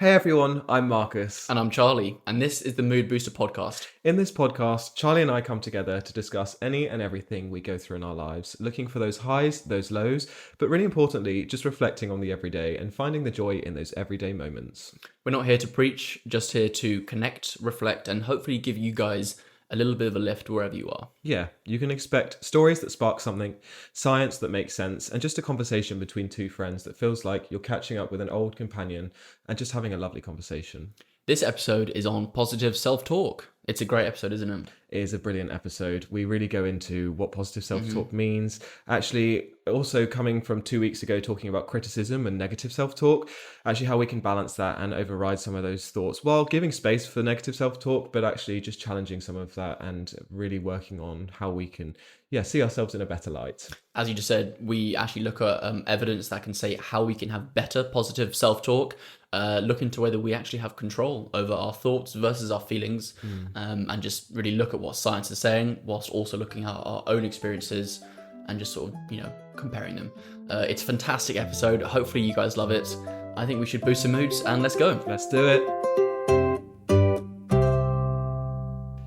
Hey everyone, I'm Marcus. And I'm Charlie, and this is the Mood Booster podcast. In this podcast, Charlie and I come together to discuss any and everything we go through in our lives, looking for those highs, those lows, but really importantly, just reflecting on the everyday and finding the joy in those everyday moments. We're not here to preach, just here to connect, reflect, and hopefully give you guys a little bit of a lift wherever you are. Yeah, you can expect stories that spark something, science that makes sense, and just a conversation between two friends that feels like you're catching up with an old companion and just having a lovely conversation. This episode is on positive self-talk. It's a great episode, isn't it? It is a brilliant episode. We really go into what positive self-talk means. Actually, also coming from 2 weeks ago talking about criticism and negative self-talk, actually how we can balance that and override some of those thoughts while giving space for negative self-talk, but actually just challenging some of that and really working on how we can, see ourselves in a better light. As you just said, we actually look at evidence that can say how we can have better positive self-talk, look into whether we actually have control over our thoughts versus our feelings, and just really look at what science is saying, whilst also looking at our own experiences and just sort of, comparing them. It's a fantastic episode. Hopefully you guys love it. I think we should boost some moods and let's go. Let's do it.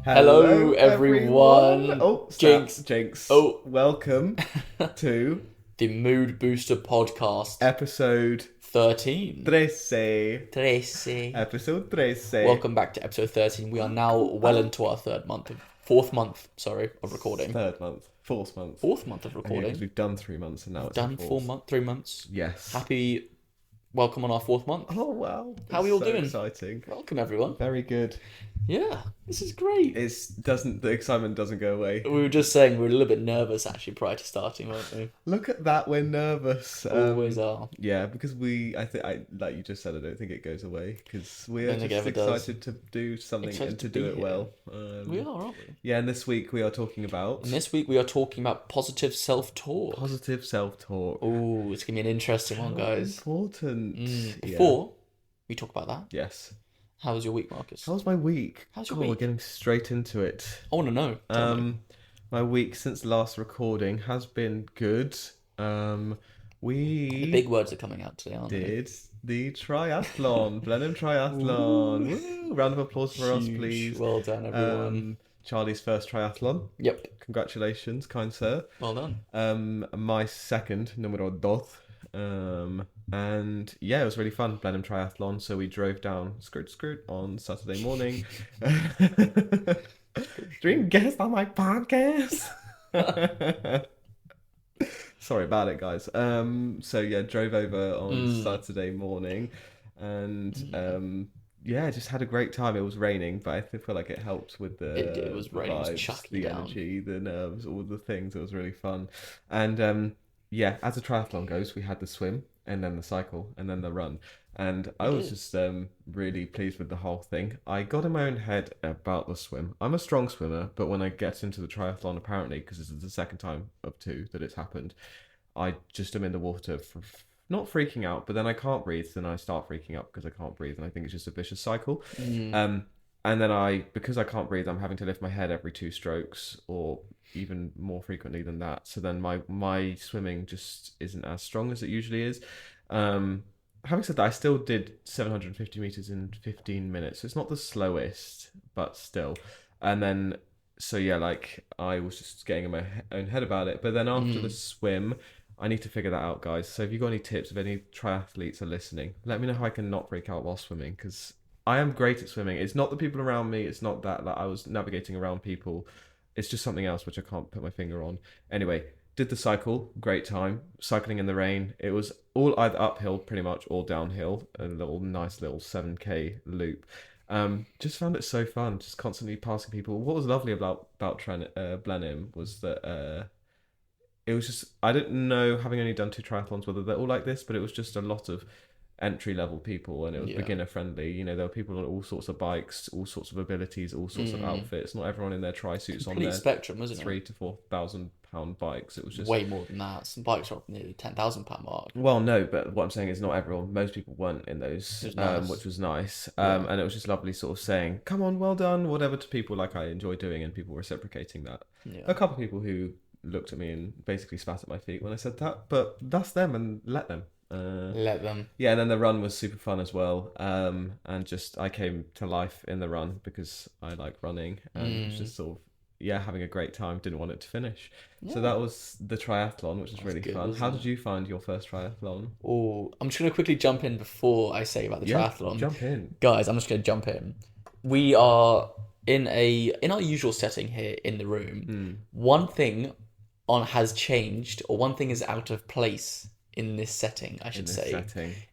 Hello everyone. Oh, Jinx. Oh. Welcome to the Mood Booster podcast. Episode 13. 13. Episode 13. Welcome back to episode 13. We are now well into our fourth month of recording. Fourth month of recording. Because we've done 3 months and now it's done 3 months. Yes. Happy welcome on our 4th month. Oh wow. How are we all doing? Exciting. Welcome everyone. Very good. Yeah, this is great. The excitement doesn't go away. We were just saying we were a little bit nervous actually prior to starting, weren't we? Look at that, we're nervous. Always are. Yeah, because I like you just said, I don't think it goes away because we are just excited to do something and to do it well. We are, aren't we? Yeah, and this week we are talking about. Positive self-talk. Positive self-talk. Oh, it's gonna be an interesting one, guys. Important. Before we talk about that, yes. How was your week, Marcus? How was my week? How's your week? We're getting straight into it. I want to know. Tell me. My week since last recording has been good. The big words are coming out today, aren't they? Did the triathlon, Blenheim Triathlon. Woo! Round of applause for us, please. Well done, everyone. Charlie's first triathlon. Yep. Congratulations, kind sir. Well done. My second, numero dos. And yeah, it was really fun, Blenheim Triathlon. So we drove down skirt on Saturday morning. Dream guest on my podcast. Sorry about it, guys. So yeah, drove over on Saturday morning and just had a great time. It was raining, but I feel like it helped with it was raining, vibes, it was chucking the down. energy, the nerves, all the things. It was really fun. And as a triathlon goes, we had the swim and then the cycle and then the run. And I was just really pleased with the whole thing. I got in my own head about the swim. I'm a strong swimmer, but when I get into the triathlon, apparently, because this is the second time of 2 that it's happened, I just am in the water not freaking out, but then I can't breathe, then I start freaking out because I can't breathe, and I think it's just a vicious cycle. And then because I can't breathe, I'm having to lift my head every 2 strokes, or even more frequently than that. So then my swimming just isn't as strong as it usually is. Having said that, I still did 750 meters in 15 minutes. So it's not the slowest, but still. And then, I was just getting in my own head about it. But then after the swim, I need to figure that out, guys. So if you've got any tips, if any triathletes are listening, let me know how I can not freak out while swimming, because I am great at swimming. It's not the people around me. It's not that I was navigating around people. It's just something else which I can't put my finger on. Anyway, did the cycle, great time. Cycling in the rain. It was all either uphill pretty much or downhill. A nice little 7k loop. Just found it so fun, just constantly passing people. What was lovely about Blenheim was that it was just, I didn't know, having only done 2 triathlons, whether they're all like this, but it was just a lot of entry-level people, and it was beginner-friendly. There were people on all sorts of bikes, all sorts of abilities, all sorts of outfits. Not everyone in their tri-suits on their spectrum, wasn't it? £3,000 to £4,000 bikes. It was just way more than that. Some bikes are up nearly £10,000 mark. Well, no, but what I'm saying is not everyone. Most people weren't in those, which was nice. And it was just lovely, sort of saying, "Come on, well done," whatever, to people like I enjoy doing, and people reciprocating that. Yeah. A couple of people who looked at me and basically spat at my feet when I said that, but that's them, and let them. Let them. Yeah, and then the run was super fun as well. And just I came to life in the run because I like running and it was just sort of having a great time. Didn't want it to finish. So that was the triathlon, which was really good, fun. How wasn't did you find your first triathlon? Oh, I'm just gonna quickly jump in before I say about the triathlon. Jump in. Guys, I'm just gonna jump in. We are in our usual setting here in the room. One thing has changed, or one thing is out of place in this setting, I should say.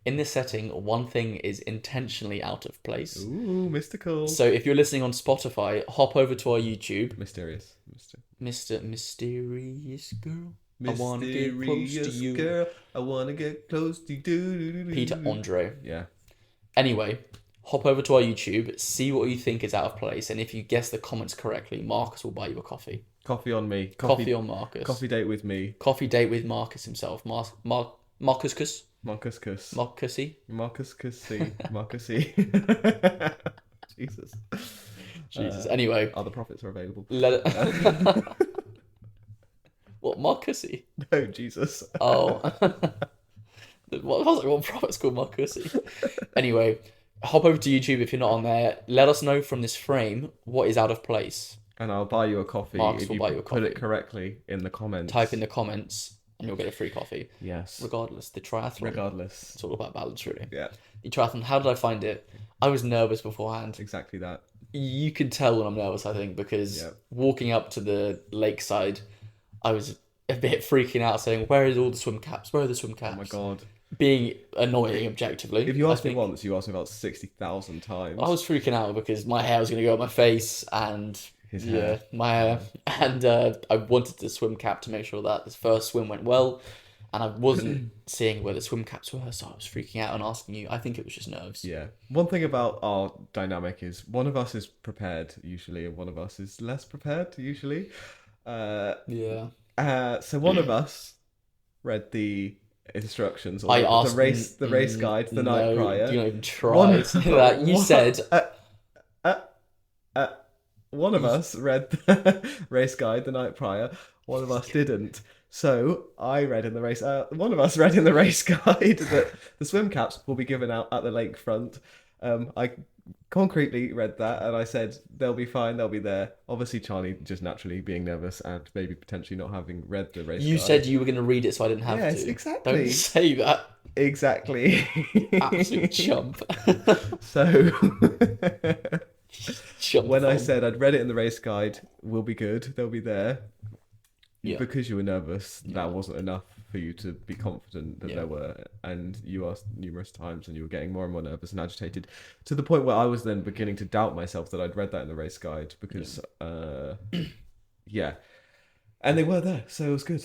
In this setting, one thing is intentionally out of place. Ooh, mystical. So if you're listening on Spotify, hop over to our YouTube. Mysterious. Mr. Mysterious Girl. Mysterious I wanna get close to you. Girl, I wanna get close to you. Peter Andre. Yeah. Anyway, hop over to our YouTube, see what you think is out of place, and if you guess the comments correctly, Marcus will buy you a coffee. Coffee on me. Coffee on Marcus. Coffee date with me. Coffee date with Marcus himself. Marcus Kuss. Marcus Kuss. Marcusy. Marcus Kussy. Marcusy. Jesus. Anyway. Other profits are available. Let it... What, Marcusy? No, Jesus. Oh. What profit's called Marcusy? Anyway, hop over to YouTube if you're not on there. Let us know from this frame what is out of place. And I'll buy you a coffee Marcus will buy you a coffee. Put it correctly in the comments. Type in the comments and you'll get a free coffee. Yes. Regardless, the triathlon. Regardless. It's all about balance, really. Yeah. The triathlon, how did I find it? I was nervous beforehand. Exactly that. You can tell when I'm nervous, I think, because walking up to the lakeside, I was a bit freaking out saying, where are all the swim caps? Where are the swim caps? Oh my God. Being annoying objectively. If you asked me once, you asked me about 60,000 times. I was freaking out because my hair was going to go up my face and his hair. My hair. And I wanted the swim cap to make sure that this first swim went well. And I wasn't seeing where the swim caps were, so I was freaking out and asking you. I think it was just nerves. Yeah. One thing about our dynamic is one of us is prepared usually, and one of us is less prepared usually. Yeah. So one of us read the instructions or I the asked race guide the night prior. Do not even try to do that. You said one of us read the race guide the night prior. One of us didn't. So I read in the race. One of us read in the race guide that the swim caps will be given out at the lakefront. I concretely read that and I said they'll be fine, they'll be there. Obviously Charlie just naturally being nervous and maybe potentially not having read the race You guide. said you were going to read it so I didn't have to. Yes, exactly. Don't say that. Exactly. Absolute chump. So Chump when I bomb. said I'd read it in the race guide, we'll be good, they'll be there. Yeah. Because you were nervous, that wasn't enough for you to be confident that there were. And you asked numerous times and you were getting more and more nervous and agitated to the point where I was then beginning to doubt myself that I'd read that in the race guide because, And they were there, so it was good.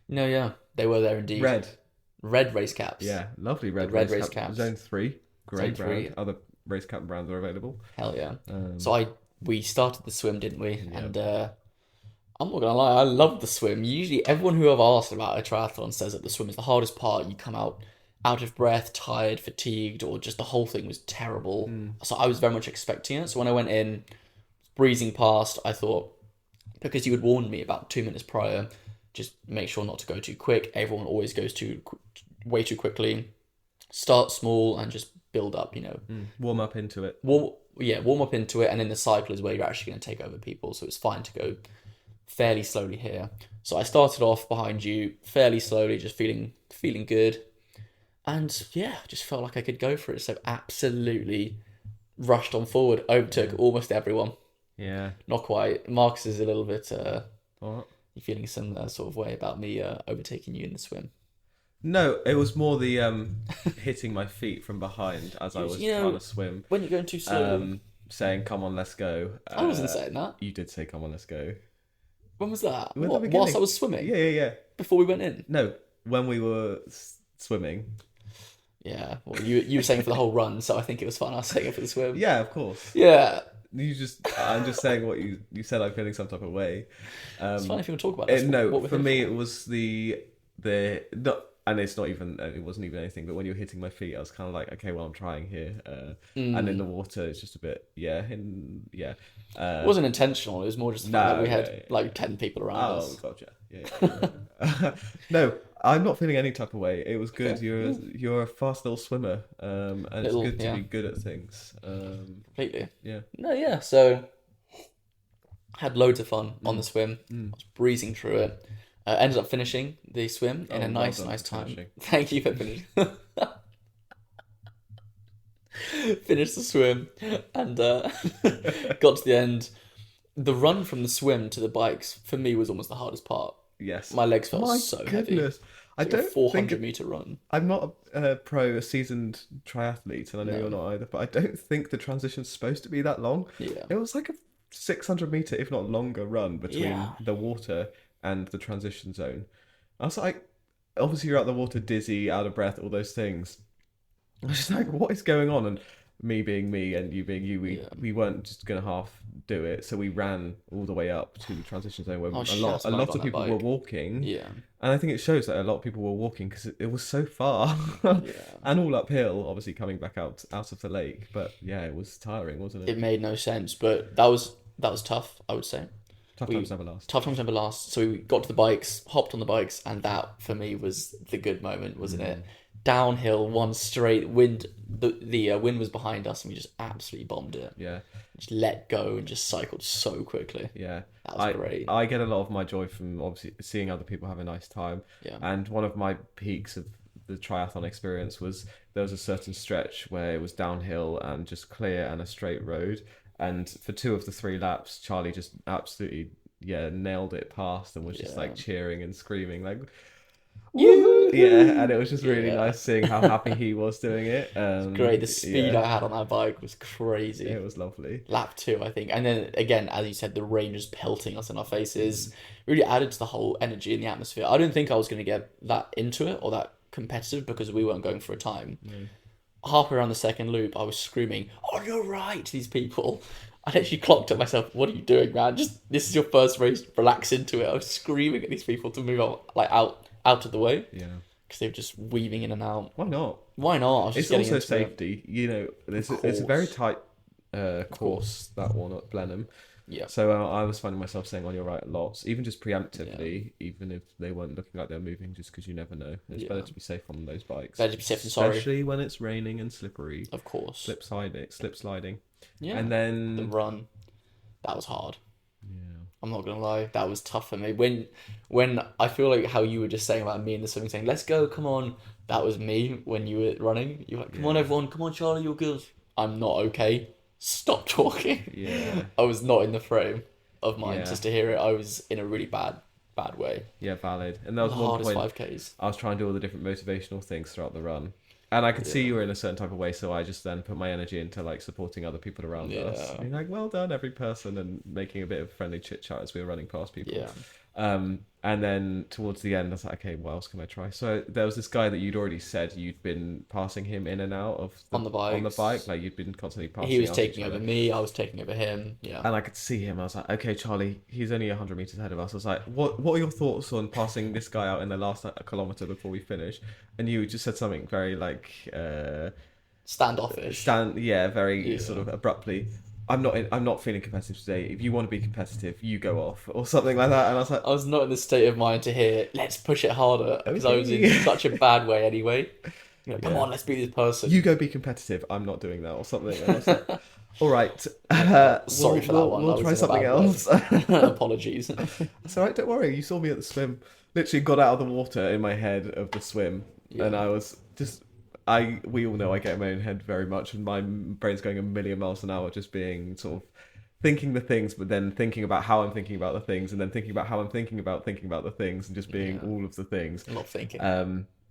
No, yeah, they were there indeed. Red race caps. Yeah, lovely red race caps. Zone 3, great Zone brand. 3. Other race cap brands are available. Hell yeah. So we started the swim, didn't we? Yeah. And I'm not gonna lie, I love the swim. Usually everyone who I've asked about a triathlon says that the swim is the hardest part. You come out of breath, tired, fatigued, or just the whole thing was terrible. So I was very much expecting it. So when I went in, breezing past, I thought, because you had warned me about 2 minutes prior, just make sure not to go too quick. Everyone always goes way too quickly. Start small and just build up, Warm up into it. Warm up into it, and then the cycle is where you're actually going to take over people. So it's fine to go fairly slowly here. So I started off behind you fairly slowly, just feeling good. And yeah, just felt like I could go for it. So absolutely rushed on forward, overtook almost everyone. Yeah. Not quite. Marcus is a little bit, What? you feeling some sort of way about me overtaking you in the swim? No, it was more the hitting my feet from behind as I was trying to swim. When you're going too slow. Saying, come on, let's go. I wasn't saying that. You did say, come on, let's go. When was that? At the What, beginning. whilst I was swimming? Yeah. Before we went in? No, when we were swimming. Yeah, well, you were saying it for the whole run, so I think it was fun. I was saying it for the swim. Yeah, of course. Yeah. I'm just saying what you said. I'm feeling some type of way. It's fine if you want to talk about it. No, for me it was the and it's not even, it wasn't even anything, but when you were hitting my feet, I was kind of like, okay, well, I'm trying here. And in the water, it's just a bit, It wasn't intentional. It was more just the fact that we had like 10 people around us. Oh, gotcha. Yeah. No, I'm not feeling any type of way. It was good. Okay. You're a fast little swimmer, and it's good to be good at things. Completely. Yeah. No, yeah. So had loads of fun on the swim. I was breezing through it. Ended up finishing the swim in a nice time. Finishing. Thank you for finishing. Finished the swim and got to the end. The run from the swim to the bikes for me was almost the hardest part. Yes. My legs felt so heavy. I don't 400-meter run. I'm not a seasoned triathlete, and I know you're not either, but I don't think the transition's supposed to be that long. Yeah. It was like a 600-meter, if not longer, run between the water and the transition zone. I was like, obviously you're out the water dizzy, out of breath, all those things. I was just like, what is going on? And me being me and you being you, we weren't just going to half do it. So we ran all the way up to the transition zone where a lot of people were walking. Yeah. And I think it shows that a lot of people were walking because it was so far and all uphill, obviously coming back out of the lake. But yeah, it was tiring, wasn't it? It made no sense, but that was tough, I would say. Tough times never last. Tough times never last. So we got to the bikes, hopped on the bikes, and that for me was the good moment, wasn't it? Downhill, one straight wind. The wind was behind us, and we just absolutely bombed it. Yeah. Just let go and just cycled so quickly. Yeah. That was great. I get a lot of my joy from obviously seeing other people have a nice time. Yeah. And one of my peaks of the triathlon experience was there was a certain stretch where it was downhill and just clear and a straight road. And for 2 of the 3 laps, Charlie just absolutely nailed it past and was just like cheering and screaming like, woo! Yeah, and it was just really nice seeing how happy he was doing it. Great. The speed I had on that bike was crazy. It was lovely. Lap 2, I think. And then again, as you said, the rain just pelting us in our faces really added to the whole energy in the atmosphere. I didn't think I was going to get that into it or that competitive because we weren't going for a time. Halfway around the second loop, I was screaming, "On your right!" to these people. I actually clocked at myself. What are you doing, man? Just this is your first race. Relax into it. I was screaming at these people to move on, like out of the way. Yeah, because they were just weaving in and out. Why not? Why not? I was just it's also safety. You know, it's a very tight course, that one at Blenheim. Yeah. So I was finding myself saying "on your right" lots, even just preemptively, even if they weren't looking like they're moving, just because you never know. It's better to be safe on those bikes. Better to be safe than sorry. Especially when it's raining and slippery. Of course. Slip sliding. Yeah. And then the run, that was hard. Yeah. I'm not gonna lie, that was tough for me. When I feel like how you were just saying about me in the swimming, saying "let's go, come on," that was me when you were running. You were like, "Come on, everyone, come on, Charlie, you're good." I'm not okay. Stop talking. Yeah. I was not in the frame of mind just to hear it. I was in a really bad way. Yeah, valid. And that was one point 5Ks. I was trying to do all the different motivational things throughout the run. And I could see you were in a certain type of way, so I just then put my energy into like supporting other people around us. Being like, well done, every person, and making a bit of friendly chit chat as we were running past people. Yeah. And then towards the end, I was like, okay, what else can I try? So there was this guy that you'd already said you'd been passing him in and out of on the bike. Like you'd been constantly passing. He was taking over me. I was taking over him. Yeah. And I could see him. I was like, okay, Charlie, he's only 100 meters ahead of us. I was like, what are your thoughts on passing this guy out in the last kilometer before we finish? And you just said something very like standoffish. Very sort of abruptly. I'm not feeling competitive today. If you want to be competitive, you go off or something like that. And I was like, I was not in the state of mind to hear "let's push it harder" because I was in such a bad way anyway. You know, come on, let's be this person. You go be competitive. I'm not doing that or something. And I was like, all right. Sorry for that one. We'll try something else. Apologies. That's all right. Don't worry. You saw me at the swim. Literally got out of the water in my head of the swim, and I was just. We all know I get in my own head very much, and my brain's going a million miles an hour, just being sort of thinking the things, but then thinking about how I'm thinking about the things, and then thinking about how I'm thinking about the things, and just being all of the things. Not thinking.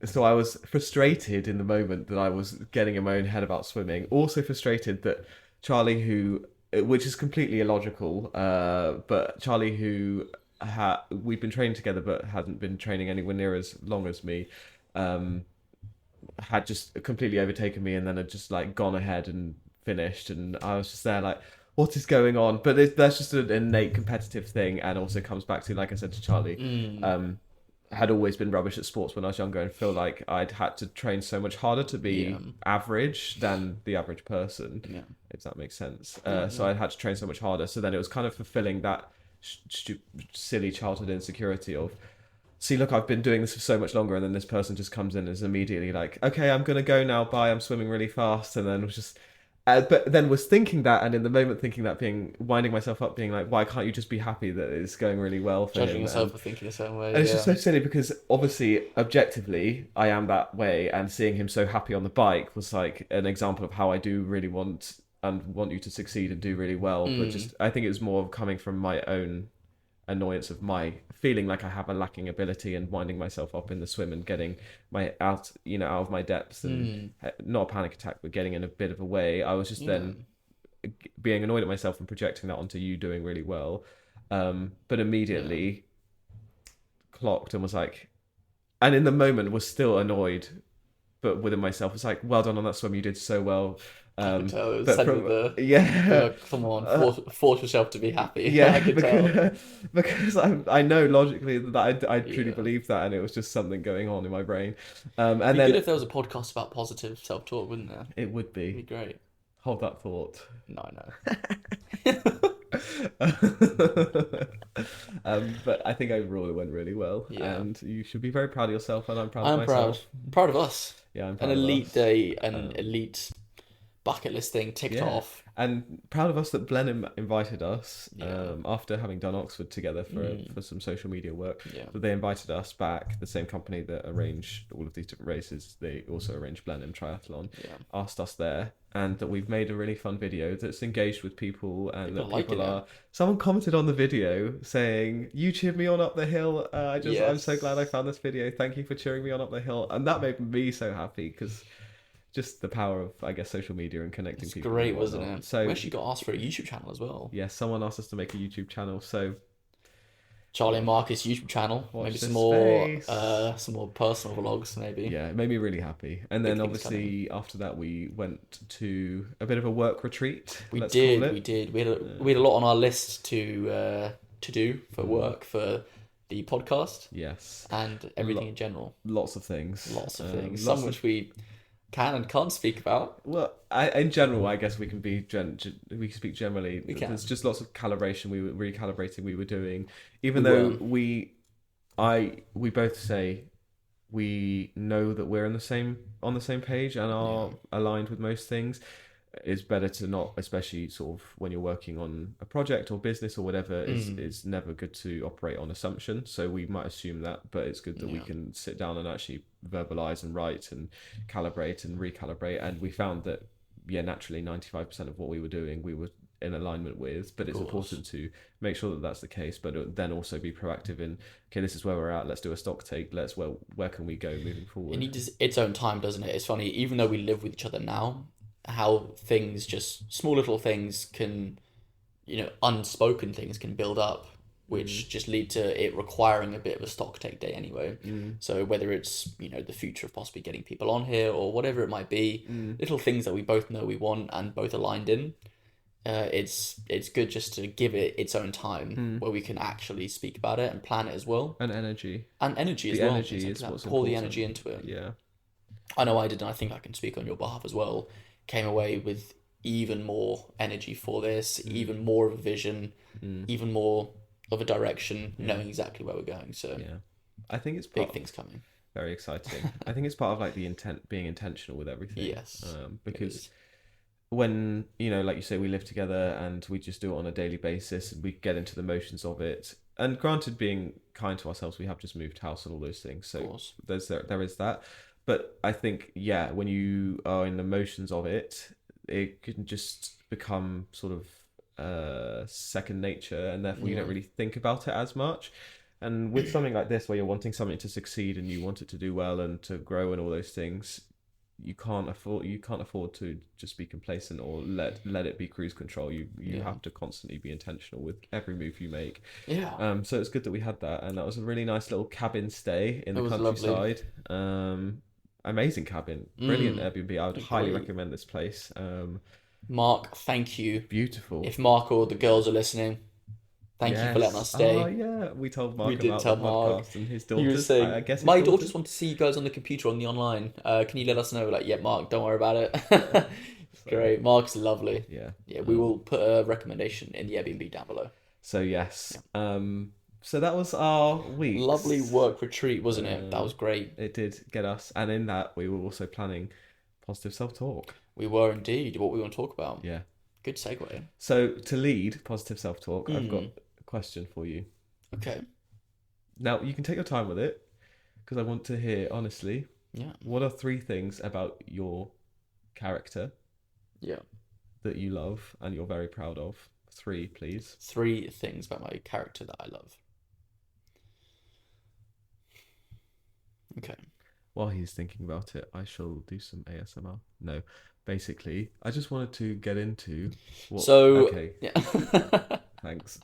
So I was frustrated in the moment that I was getting in my own head about swimming. Also frustrated that Charlie, which is completely illogical, but Charlie, we'd been training together but hadn't been training anywhere near as long as me, had just completely overtaken me and then had just like gone ahead and finished, and I was just there like, what is going on? But that's just an innate competitive thing, and also comes back to, like I said to Charlie, had always been rubbish at sports when I was younger and feel like I'd had to train so much harder to be average than the average person, if that makes sense. So I had to train so much harder. So then it was kind of fulfilling that silly childhood insecurity of, see, look, I've been doing this for so much longer, and then this person just comes in and is immediately like, okay, I'm going to go now, bye, I'm swimming really fast. And then was just... but then was thinking that, and in the moment thinking that, winding myself up, being like, why can't you just be happy that it's going really well for him? Judging yourself for thinking a certain way. And it's just so silly because obviously, objectively, I am that way, and seeing him so happy on the bike was like an example of how I do really want you to succeed and do really well. But just, I think it was more coming from my own annoyance of my feeling like I have a lacking ability and winding myself up in the swim and getting my out of my depths and not a panic attack, but getting in a bit of a way. I was just then being annoyed at myself and projecting that onto you doing really well. But immediately clocked and was like, and in the moment was still annoyed, but within myself was like, well done on that swim, you did so well. I could tell it was but from, come on, force yourself to be happy. Yeah, I could tell. because I know logically that I truly believe that, and it was just something going on in my brain. And It'd be then good if there was a podcast about positive self-talk, wouldn't there? it would be. It'd be great. Hold that thought. No, I know. But I think overall it went really well, and you should be very proud of yourself, and I'm proud of myself. Proud of us. Yeah, I'm proud an of elite us. day, an elite bucket list thing ticked off. And proud of us that Blenheim invited us after having done Oxford together for some social media work. But they invited us back, the same company that arranged all of these different races. They also arranged Blenheim Triathlon. Asked us there, and that we've made a really fun video that's engaged with people, and people are. Someone commented on the video saying, "You cheered me on up the hill. I'm so glad I found this video. Thank you for cheering me on up the hill," and that made me so happy because. Just the power of, I guess, social media and connecting people. Great, wasn't it? So we actually got asked for a YouTube channel as well. Yeah, someone asked us to make a YouTube channel. So Charlie and Marcus YouTube channel. Maybe some more personal vlogs. Maybe. Yeah, it made me really happy. And then obviously after that we went to a bit of a work retreat. We did. We had a lot on our list to do for work for the podcast. Yes. And everything in general. Lots of things. Some which we can and can't speak about. Well, in general, I guess we can we can speak generally. There's just lots of calibration. We were recalibrating. We were doing, even though we both say we know that we're on the same page and are aligned with most things. It's better to not, especially sort of when you're working on a project or business or whatever, it's never good to operate on assumption. So we might assume that, but it's good that we can sit down and actually verbalize and write and calibrate and recalibrate. And we found that, naturally 95% of what we were doing, we were in alignment with, but it's important to make sure that that's the case, but then also be proactive in, okay, this is where we're at, let's do a stock take, where can we go moving forward? It needs its own time, doesn't it? It's funny, even though we live with each other now, how things, just small little things can, unspoken things can build up, which just lead to it requiring a bit of a stock take day anyway. So whether it's, the future of possibly getting people on here or whatever it might be, little things that we both know we want and both aligned in, it's good just to give it its own time where we can actually speak about it and plan it as well. And energy. As well. Energy is what's pour important. The energy into it. Yeah. I know I did, and I think I can speak on your behalf as well. Came away with even more energy for this, even more of a vision, even more of a direction, knowing exactly where we're going. So I think it's big things coming. Very exciting. I think it's part of like the intent, being intentional with everything. Yes. Because when, like you say, we live together and we just do it on a daily basis and we get into the motions of it. And granted, being kind to ourselves, we have just moved house and all those things. So there is that. But I think, when you are in the motions of it, it can just become sort of second nature, and therefore you don't really think about it as much. And with something like this, where you're wanting something to succeed and you want it to do well and to grow and all those things, you can't afford to just be complacent or let it be cruise control. You have to constantly be intentional with every move you make. So it's good that we had that, and that was a really nice little cabin stay in the countryside. Lovely. Amazing cabin, brilliant Airbnb. I would highly recommend this place. Mark, thank you. Beautiful. If Mark or the girls are listening, Thank you for letting us Yes. Oh, stay. yeah. We told We Mark did about the tell Mark. podcast and his He was daughters. I saying, guess his my daughters. daughters want to see you guys on the computer on the online. Can you let us know? Like, yeah, Mark, don't worry about Yeah. it. So, Great. Mark's lovely. yeah. Yeah, we will put a recommendation in the Airbnb down below. So yes. Yeah. So that was our Lovely weeks. work retreat, wasn't it? That was great. It did get us, and in that we were also planning positive self-talk. We were indeed. What we want to talk about. Yeah. Good segue. So to lead positive self-talk, I've got Mm. a question for you. Okay. Now you can take your time with it, because I want to hear honestly. Yeah. What are 3 things about your character Yeah. that you love and you're very proud of? 3, please. 3 things about my character that I love. Okay. While he's thinking about it, I shall do some ASMR. No, basically, I just wanted to get into what. So, Okay, yeah. thanks.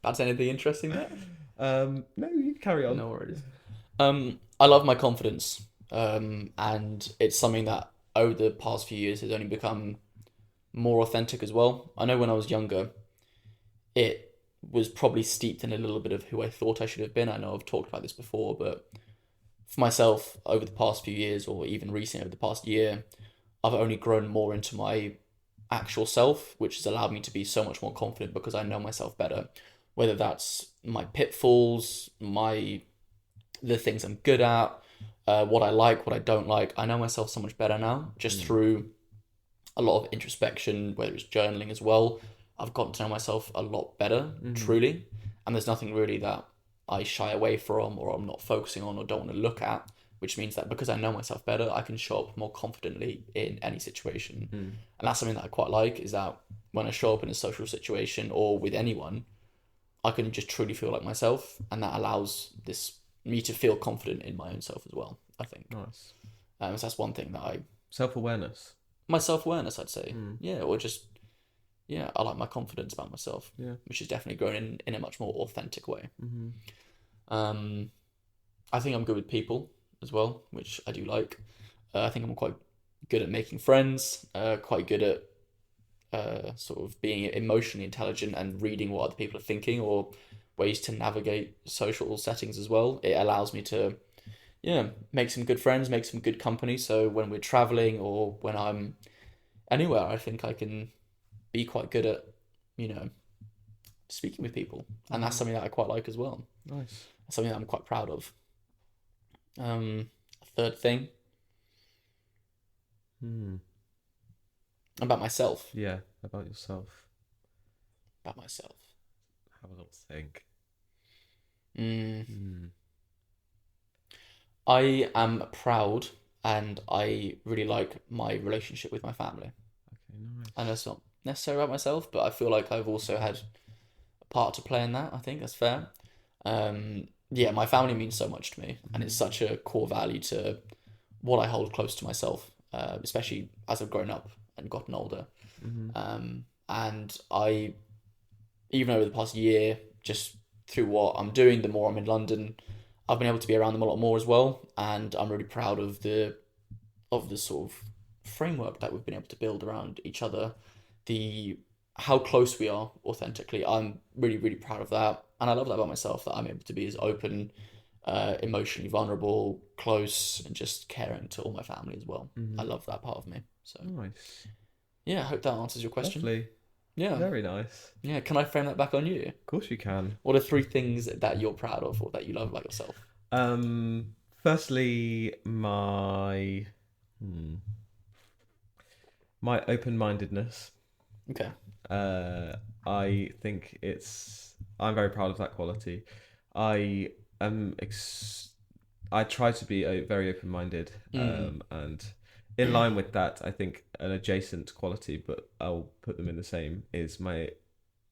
That's anything interesting there? No, you can carry on. No worries. I love my confidence. And it's something that over the past few years has only become more authentic as well. I know when I was younger, it was probably steeped in a little bit of who I thought I should have been. I know I've talked about this before, but for myself, over the past few years, or even recently over the past year, I've only grown more into my actual self, which has allowed me to be so much more confident because I know myself better. Whether that's my pitfalls, the things I'm good at, what I like, what I don't like. I know myself so much better now, just through a lot of introspection, whether it's journaling as well. I've gotten to know myself a lot better, truly. And there's nothing really that I shy away from or I'm not focusing on or don't want to look at, which means that because I know myself better, I can show up more confidently in any situation. And that's something that I quite like, is that when I show up in a social situation or with anyone, I can just truly feel like myself, and that allows me to feel confident in my own self as well, I think. Nice. So that's one thing that Self-awareness. my self-awareness, I'd say. Yeah, or just, yeah, I like my confidence about myself, Yeah. which has definitely grown in a much more authentic way. Mm-hmm. I think I'm good with people as well, which I do like. I think I'm quite good at making friends, quite good at sort of being emotionally intelligent and reading what other people are thinking or ways to navigate social settings as well. It allows me to, yeah, make some good friends, make some good company. So when we're traveling or when I'm anywhere, I think I can be quite good at, speaking with people. And that's something that I quite like as well. Nice. Something that I'm quite proud of. A third thing about myself. Yeah, about yourself. About myself. Have a little think. I am proud and I really like my relationship with my family. Okay, nice. I know it's not necessarily about myself, but I feel like I've also had a part to play in that. I think that's fair. Yeah, my family means so much to me, and it's such a core value to what I hold close to myself, especially as I've grown up and gotten older. And I, even over the past year, just through what I'm doing, the more I'm in London, I've been able to be around them a lot more as well, and I'm really proud of the sort of framework that we've been able to build around each other, how close we are authentically. I'm really, really proud of that. And I love that about myself, that I'm able to be as open, emotionally vulnerable, close, and just caring to all my family as well. I love that part of me. So Nice. yeah, I hope that answers your question. Lovely. Yeah. Very nice. Yeah, can I frame that back on you? Of course you can. What are 3 things that you're proud of or that you love about yourself? Firstly, my open-mindedness. Okay. I think I'm very proud of that quality. I I try to be very open-minded, and in line with that, I think an adjacent quality, but I'll put them in the same, is my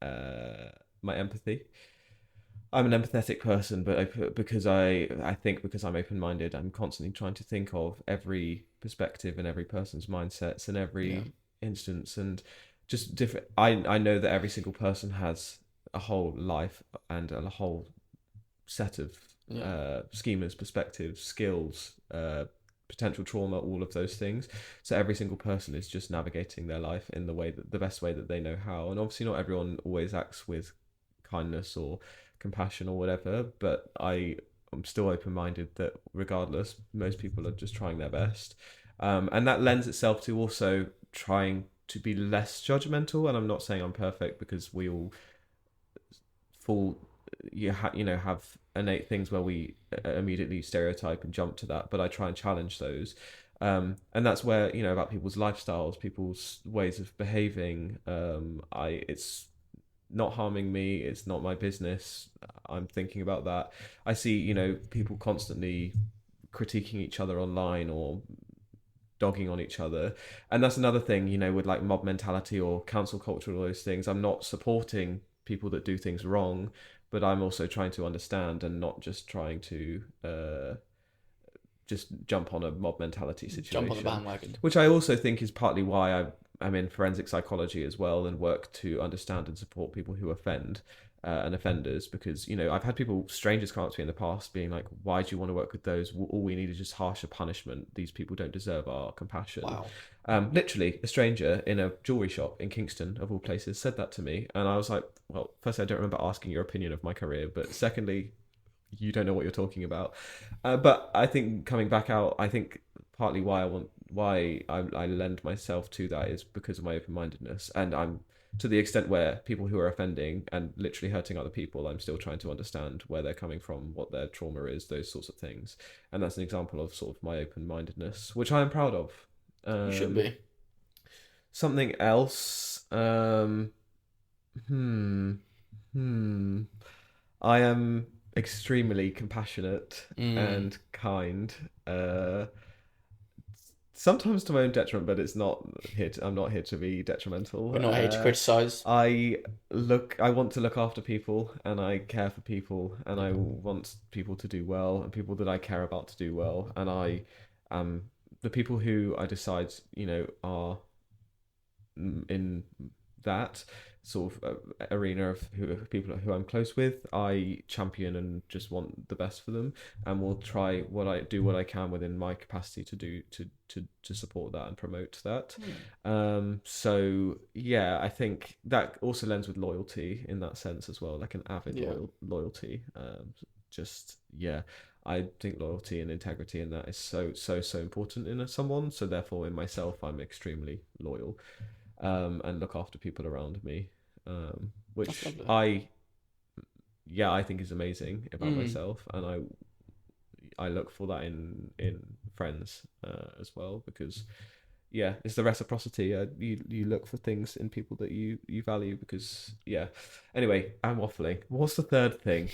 empathy. I'm an empathetic person, but because I think because I'm open-minded, I'm constantly trying to think of every perspective and every person's mindsets and every instance, and just different. I know that every single person has a whole life and a whole set of schemas, perspectives, skills, potential trauma, all of those things. So every single person is just navigating their life in the best way that they know how. And obviously, not everyone always acts with kindness or compassion or whatever. But I'm still open-minded that regardless, most people are just trying their best. And that lends itself to also trying to be less judgmental. And I'm not saying I'm perfect, because we all have innate things where we immediately stereotype and jump to that. But I try and challenge those. And that's where, about people's lifestyles, people's ways of behaving. It's not harming me. It's not my business. I'm thinking about that. I see, people constantly critiquing each other online or dogging on each other. And that's another thing, with like mob mentality or cancel culture, all those things. I'm not supporting people that do things wrong, but I'm also trying to understand and not just trying to just jump on a mob mentality situation. Jump on the bandwagon. Which I also think is partly why I'm in forensic psychology as well, and work to understand and support people who offend and offenders, because I've had strangers come up to me in the past being like, why do you want to work with those? All we need is just harsher punishment. These people don't deserve our compassion. Wow. Literally, a stranger in a jewelry shop in Kingston, of all places, said that to me, and I was like, well, firstly, I don't remember asking your opinion of my career, but secondly, you don't know what you're talking about. But I think coming back out, I think partly why I lend myself to that is because of my open-mindedness, and I'm to the extent where people who are offending and literally hurting other people, I'm still trying to understand where they're coming from, what their trauma is, those sorts of things. And that's an example of sort of my open-mindedness, which I am proud of. You should be. Something else. I am extremely compassionate and kind. Sometimes to my own detriment, but I'm not here to be detrimental. We're not here to criticize. I want to look after people, and I care for people, and I want people to do well, and people that I care about to do well. And I am the people who I decide, are in that sort of arena of people who I'm close with. I champion and just want the best for them, and will try what I can within my capacity to do to support that and promote that. So yeah, I think that also lends with loyalty in that sense as well, like an avid loyalty. I think loyalty and integrity in that is so important in someone. So therefore, in myself, I'm extremely loyal. And look after people around me, which I think is amazing about myself, and I look for that in friends as well, because it's the reciprocity. You look for things in people that you value, because Anyway, I'm waffling. What's the third thing?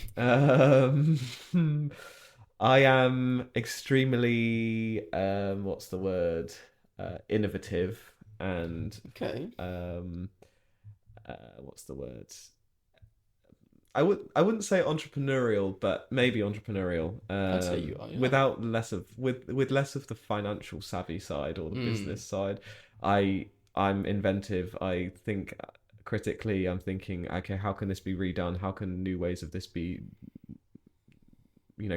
I am extremely what's the word? Innovative. And what's the word? I wouldn't say entrepreneurial, but maybe entrepreneurial. I'd say you are, yeah. With less of the financial savvy side or the business side. I'm inventive. I think critically. I'm thinking, okay, how can this be redone? How can new ways of this be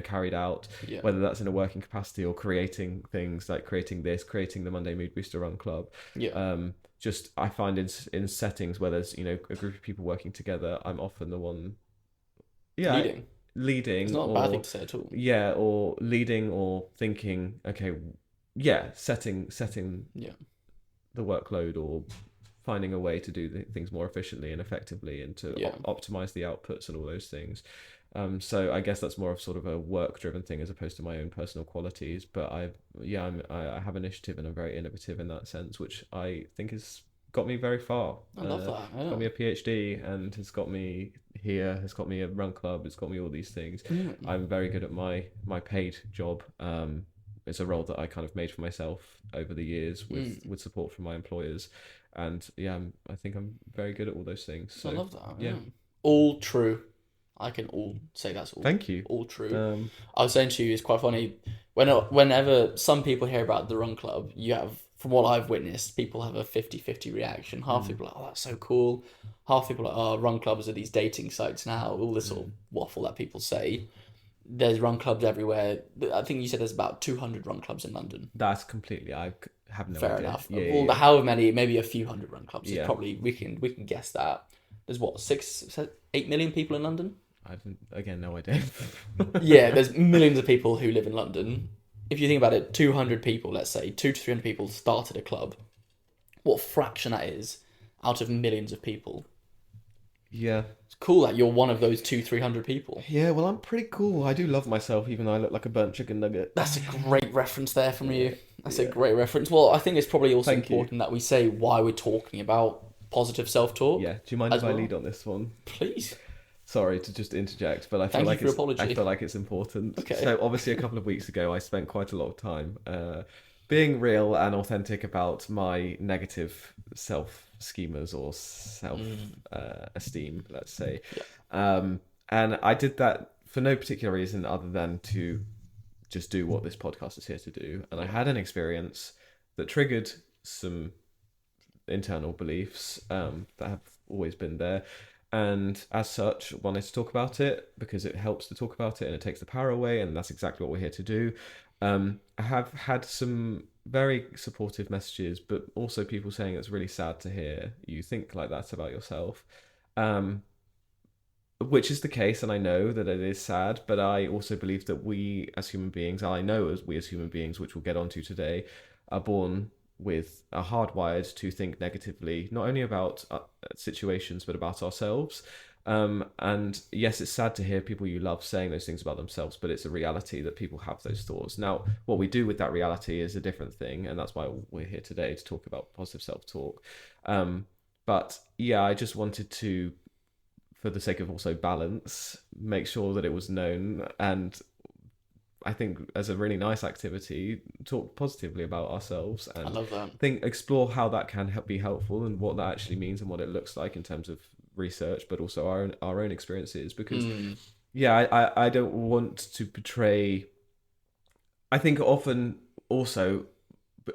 carried out, whether that's in a working capacity or creating things like creating the Monday Mood Booster Run Club. Just I find in settings where there's a group of people working together, I'm often the one leading. It's not a bad thing to say at all. Or leading or thinking, okay, setting the workload, or finding a way to do things more efficiently and effectively, and to optimize the outputs and all those things. So I guess that's more of sort of a work-driven thing as opposed to my own personal qualities. But I have initiative, and I'm very innovative in that sense, which I think has got me very far. I love that. Yeah. Got me a PhD, and has got me here. Has got me a run club. It's got me all these things. I'm very good at my paid job. It's a role that I kind of made for myself over the years with support from my employers, and I think I'm very good at all those things. So I love that. Yeah, all true. I can all say that's all. Thank you. All true. I was saying to you, it's quite funny. Whenever some people hear about the Run Club, you have, from what I've witnessed, people have a 50-50 reaction. Half people are like, oh, that's so cool. Half people are like, oh, Run Clubs are these dating sites now. All this sort of waffle that people say. There's Run Clubs everywhere. I think you said there's about 200 Run Clubs in London. That's completely, I have no Fair idea. enough. However many, maybe a few hundred Run Clubs. Yeah. Probably, we can guess that. There's what, 8 million people in London? Again, no idea. Yeah, there's millions of people who live in London. If you think about it, 200 people, let's say, 200 to 300 people started a club. What fraction that is out of millions of people? Yeah. It's cool that you're one of those 300 people. Yeah, well, I'm pretty cool. I do love myself, even though I look like a burnt chicken nugget. That's a great reference there from you. That's a great reference. Well, I think it's probably also important that we say why we're talking about positive self-talk. Yeah. Do you mind if I lead on this one? Please. Sorry to just interject, but I feel like it's important. Okay. So obviously a couple of weeks ago I spent quite a lot of time being real and authentic about my negative self-schemas or self-esteem, let's say. Yeah. And I did that for no particular reason other than to just do what this podcast is here to do. And I had an experience that triggered some internal beliefs that have always been there. And as such, wanted to talk about it because it helps to talk about it and it takes the power away, and that's exactly what we're here to do. I have had some very supportive messages, but also people saying it's really sad to hear you think like that about yourself, which is the case, and I know that it is sad, but I also believe that we as human beings, we as human beings, which we'll get onto today, are born are hardwired to think negatively, not only about situations, but about ourselves. And yes, it's sad to hear people you love saying those things about themselves, but it's a reality that people have those thoughts. Now, what we do with that reality is a different thing, and that's why we're here today to talk about positive self-talk. But yeah, I just wanted to, for the sake of also balance, make sure that it was known, and I think as a really nice activity, talk positively about ourselves and I love that. Explore how that can be helpful and what that actually means and what it looks like in terms of research, but also our own experiences. Because I don't want to portray. I think often also,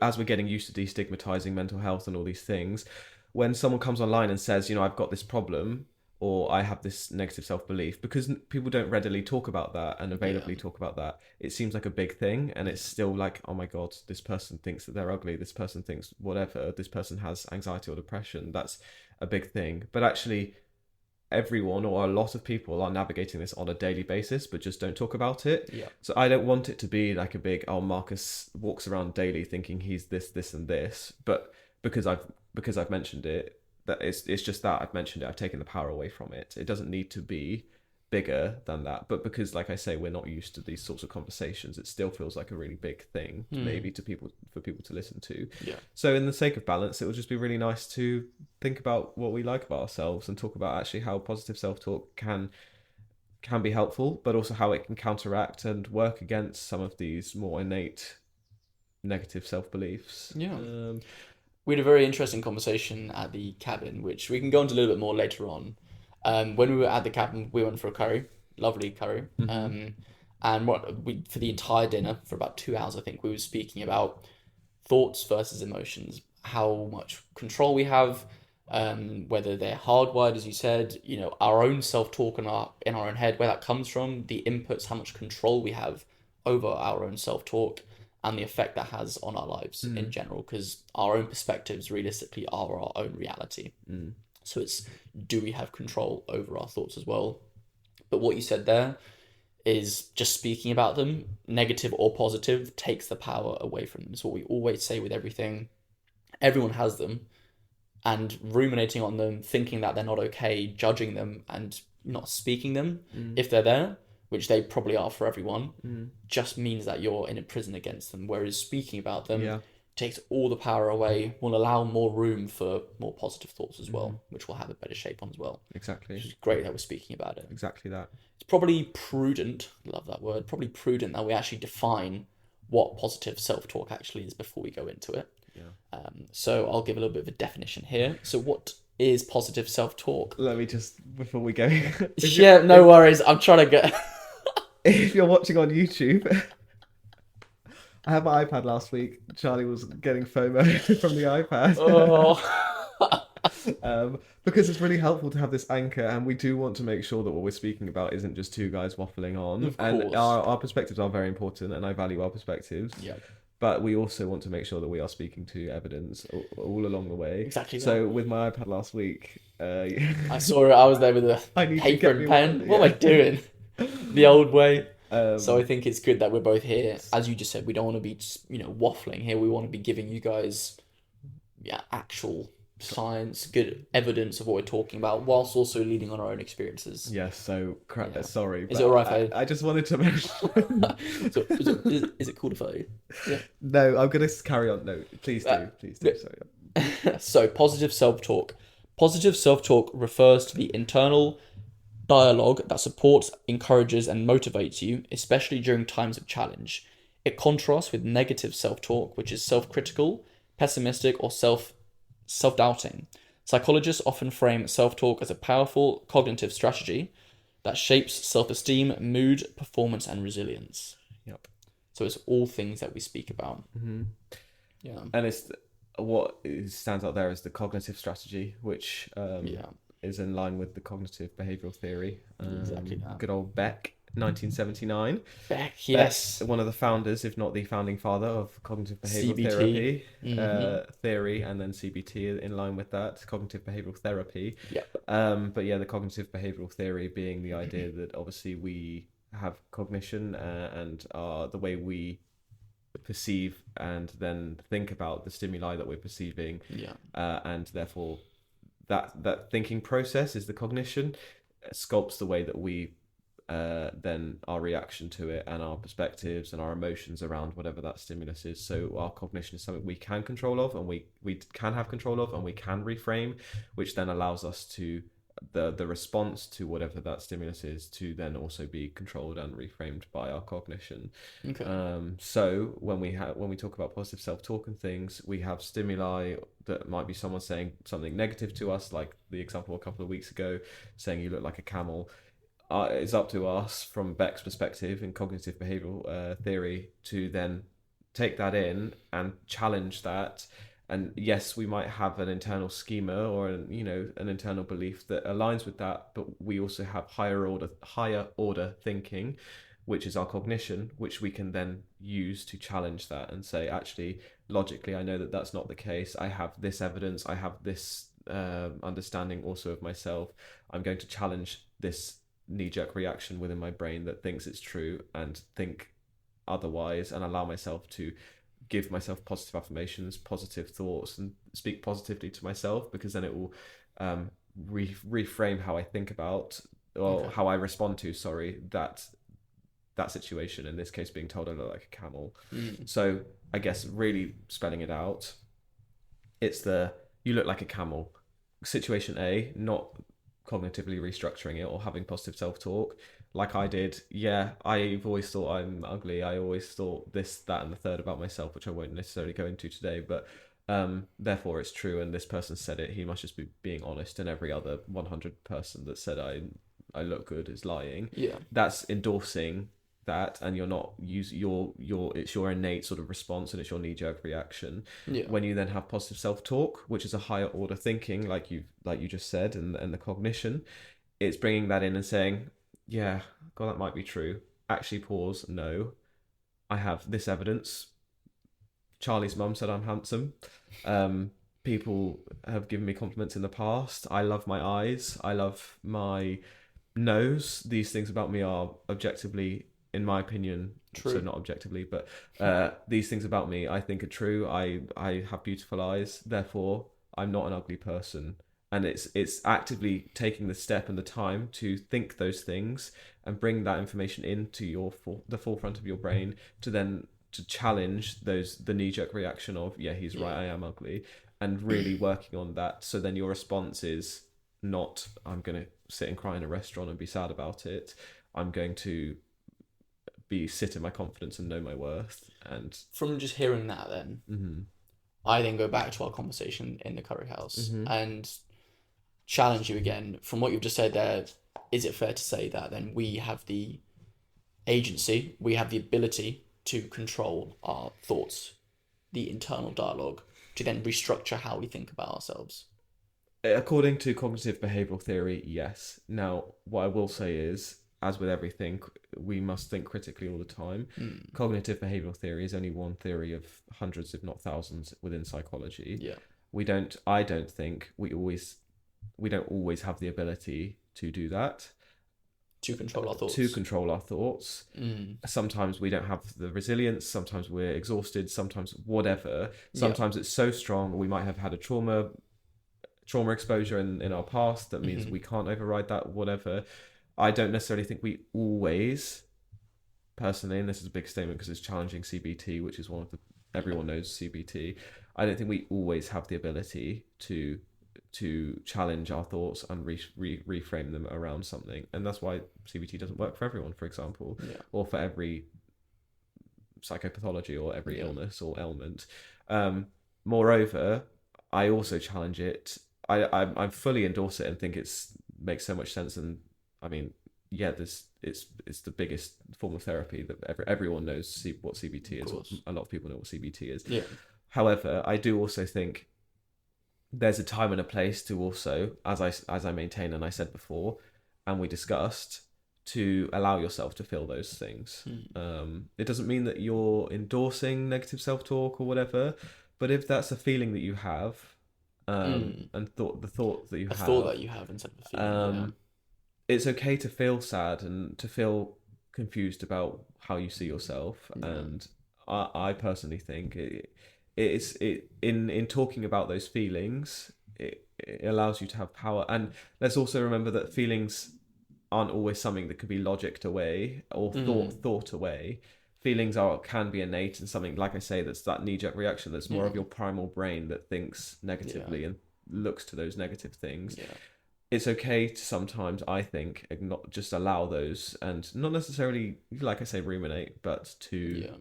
as we're getting used to destigmatizing mental health and all these things, when someone comes online and says, I've got this problem, or I have this negative self-belief, because people don't readily talk about that and availably talk about that, it seems like a big thing, and it's still like, oh my god, this person thinks that they're ugly, this person thinks whatever, this person has anxiety or depression, that's a big thing. But actually everyone, or a lot of people, are navigating this on a daily basis but just don't talk about it. So I don't want it to be like a big, Marcus walks around daily thinking he's this and this, but because I've mentioned it, that it's just that I've mentioned it, I've taken the power away from it. It doesn't need to be bigger than that, but because, like I say, we're not used to these sorts of conversations, it still feels like a really big thing maybe for people to listen to. So in the sake of balance, it will just be really nice to think about what we like about ourselves and talk about actually how positive self-talk can be helpful, but also how it can counteract and work against some of these more innate negative self-beliefs. We had a very interesting conversation at the cabin, which we can go into a little bit more later on. When we were at the cabin, we went for a curry, lovely curry. And for the entire dinner, for about 2 hours, I think, we were speaking about thoughts versus emotions, how much control we have, whether they're hardwired, as you said, our own self-talk in our own head, where that comes from, the inputs, how much control we have over our own self-talk, and the effect that has on our lives in general, because our own perspectives realistically are our own reality. So it's, do we have control over our thoughts as well? But what you said there is just speaking about them, negative or positive, takes the power away from them. It's what we always say with everything. Everyone has them, and ruminating on them, thinking that they're not okay, judging them and not speaking them if they're there, which they probably are for everyone, just means that you're in a prison against them. Whereas speaking about them takes all the power away, will allow more room for more positive thoughts as well, which will have a better shape on as well. Exactly. Which is great that we're speaking about it. Exactly that. It's probably prudent, love that word, probably prudent that we actually define what positive self-talk actually is before we go into it. So I'll give a little bit of a definition here. So what is positive self-talk? Let me just, before we go... no worries, I'm trying to get... If you're watching on YouTube, I had my iPad last week. Charlie was getting FOMO from the iPad. Because it's really helpful to have this anchor, and we do want to make sure that what we're speaking about isn't just two guys waffling on. Of and course. our perspectives are very important, and I value our perspectives. but we also want to make sure that we are speaking to evidence all along the way. Exactly So that. with my iPad last week, I saw it. I was there with a I need to paper get and me pen. one. What am I Yeah. doing? The old way. So I Um, think it's good that we're both here. As you just said, we don't want to be just, waffling here. We want to be giving you guys, actual science, good evidence of what we're talking about, whilst also leading on our own experiences. yes. So Yeah. sorry, Is it but alright if I just wanted to mention. So is it cool if I? Yeah. No, I'm gonna carry on. No, please Uh, do, please do. Sorry. so positive self-talk. Positive self-talk refers to the internal dialogue that supports, encourages, and motivates you, especially during times of challenge. It contrasts with negative self-talk, which is self-critical, pessimistic, or self-doubting. Psychologists often frame self-talk as a powerful cognitive strategy that shapes self-esteem, mood, performance, and resilience. Yep. So it's all things that we speak about. Mm-hmm. Yeah. And it's what stands out there is the cognitive strategy, which is in line with the cognitive behavioural theory. Exactly that. Good old Beck, 1979. Beck, yes. Beck, one of the founders, if not the founding father of cognitive behavioural CBT. therapy Mm-hmm. theory, and then CBT in line with that, cognitive behavioural therapy. Yeah. But yeah, the cognitive behavioural theory being the idea that obviously we have cognition and the way we perceive and then think about the stimuli that we're perceiving, Yeah. and therefore that thinking process is the cognition, sculpts the way that we then our reaction to it and our perspectives and our emotions around whatever that stimulus is. So our cognition is something we can control of, and we can have control of, and we can reframe, which then allows us to the response to whatever that stimulus is to then also be controlled and reframed by our cognition. Okay. So when we talk about positive self-talk and things, we have stimuli that might be someone saying something negative to us, like the example a couple of weeks ago, saying you look like a camel. It's up to us from Beck's perspective in cognitive behavioral theory to then take that in and challenge that. And yes, we might have an internal schema or an internal belief that aligns with that, but we also have higher order thinking, which is our cognition, which we can then use to challenge that and say, actually, logically, I know that that's not the case. I have this evidence. I have this understanding also of myself. I'm going to challenge this knee-jerk reaction within my brain that thinks it's true and think otherwise, and allow myself to give myself positive affirmations, positive thoughts, and speak positively to myself, because then it will reframe how I think about or how I respond to that situation, in this case being told I look like a camel. So I guess really spelling it out, it's you look like a camel situation A, not cognitively restructuring it or having positive self-talk like I did. Yeah, I've always thought I'm ugly. I always thought this, that, and the third about myself, which I won't necessarily go into today, but therefore it's true, and this person said it, he must just be being honest, and every other 100 person that said I look good is lying. Yeah. That's endorsing that, and you're not it's your innate sort of response, and it's your knee-jerk reaction. When you then have positive self-talk, which is a higher order thinking, like you just said, and the cognition, it's bringing that in and saying, yeah, God, that might be true. Actually, pause. No, I have this evidence. Charlie's mum said I'm handsome. People have given me compliments in the past. I love my eyes. I love my nose. These things about me are objectively, in my opinion, True. So not objectively, but these things about me I think are true. I have beautiful eyes. Therefore, I'm not an ugly person. And it's actively taking the step and the time to think those things and bring that information into the forefront of your brain to then to challenge the knee-jerk reaction of, yeah, he's right, I am ugly, and really working on that. So then your response is not, I'm going to sit and cry in a restaurant and be sad about it. I'm going to sit in my confidence and know my worth. And from just hearing that, then I then go back to our conversation in the curry house and challenge you again. From what you've just said there, is it fair to say that then we have the agency, we have the ability to control our thoughts, the internal dialogue, to then restructure how we think about ourselves? According to cognitive behavioral theory, yes. Now, what I will say is as with everything, we must think critically all the time. Cognitive behavioral theory is only one theory of hundreds, if not thousands, within psychology. Yeah. I don't think we don't always have the ability to do that. To control our thoughts. To control our thoughts. Sometimes we don't have the resilience. Sometimes we're exhausted. Sometimes whatever. Sometimes it's so strong. We might have had a trauma exposure in our past that means we can't override that. Whatever. I don't necessarily think we always, personally, and this is a big statement because it's challenging CBT, which is one of the everyone knows CBT. I don't think we always have the ability to challenge our thoughts and reframe them around something, and that's why CBT doesn't work for everyone, for example, or for every psychopathology or every illness or ailment. Moreover, I also challenge it. I fully endorse it and think makes so much sense. And I mean, it's the biggest form of therapy that everyone knows what CBT is. A lot of people know what CBT is. Yeah. However, I do also think there's a time and a place to also, as I maintain and I said before, and we discussed, to allow yourself to feel those things. It doesn't mean that you're endorsing negative self-talk or whatever, but if that's a feeling that you have, and the thought that you have, a thought that you have instead of a feeling, it's okay to feel sad and to feel confused about how you see yourself. And I personally think in talking about those feelings, it allows you to have power. And let's also remember that feelings aren't always something that could be logicked away or thought away. Feelings can be innate and something, like I say, that's that knee-jerk reaction that's more of your primal brain that thinks negatively and looks to those negative things. It's okay to sometimes, I think, not just allow those and not necessarily, like I say, ruminate, but to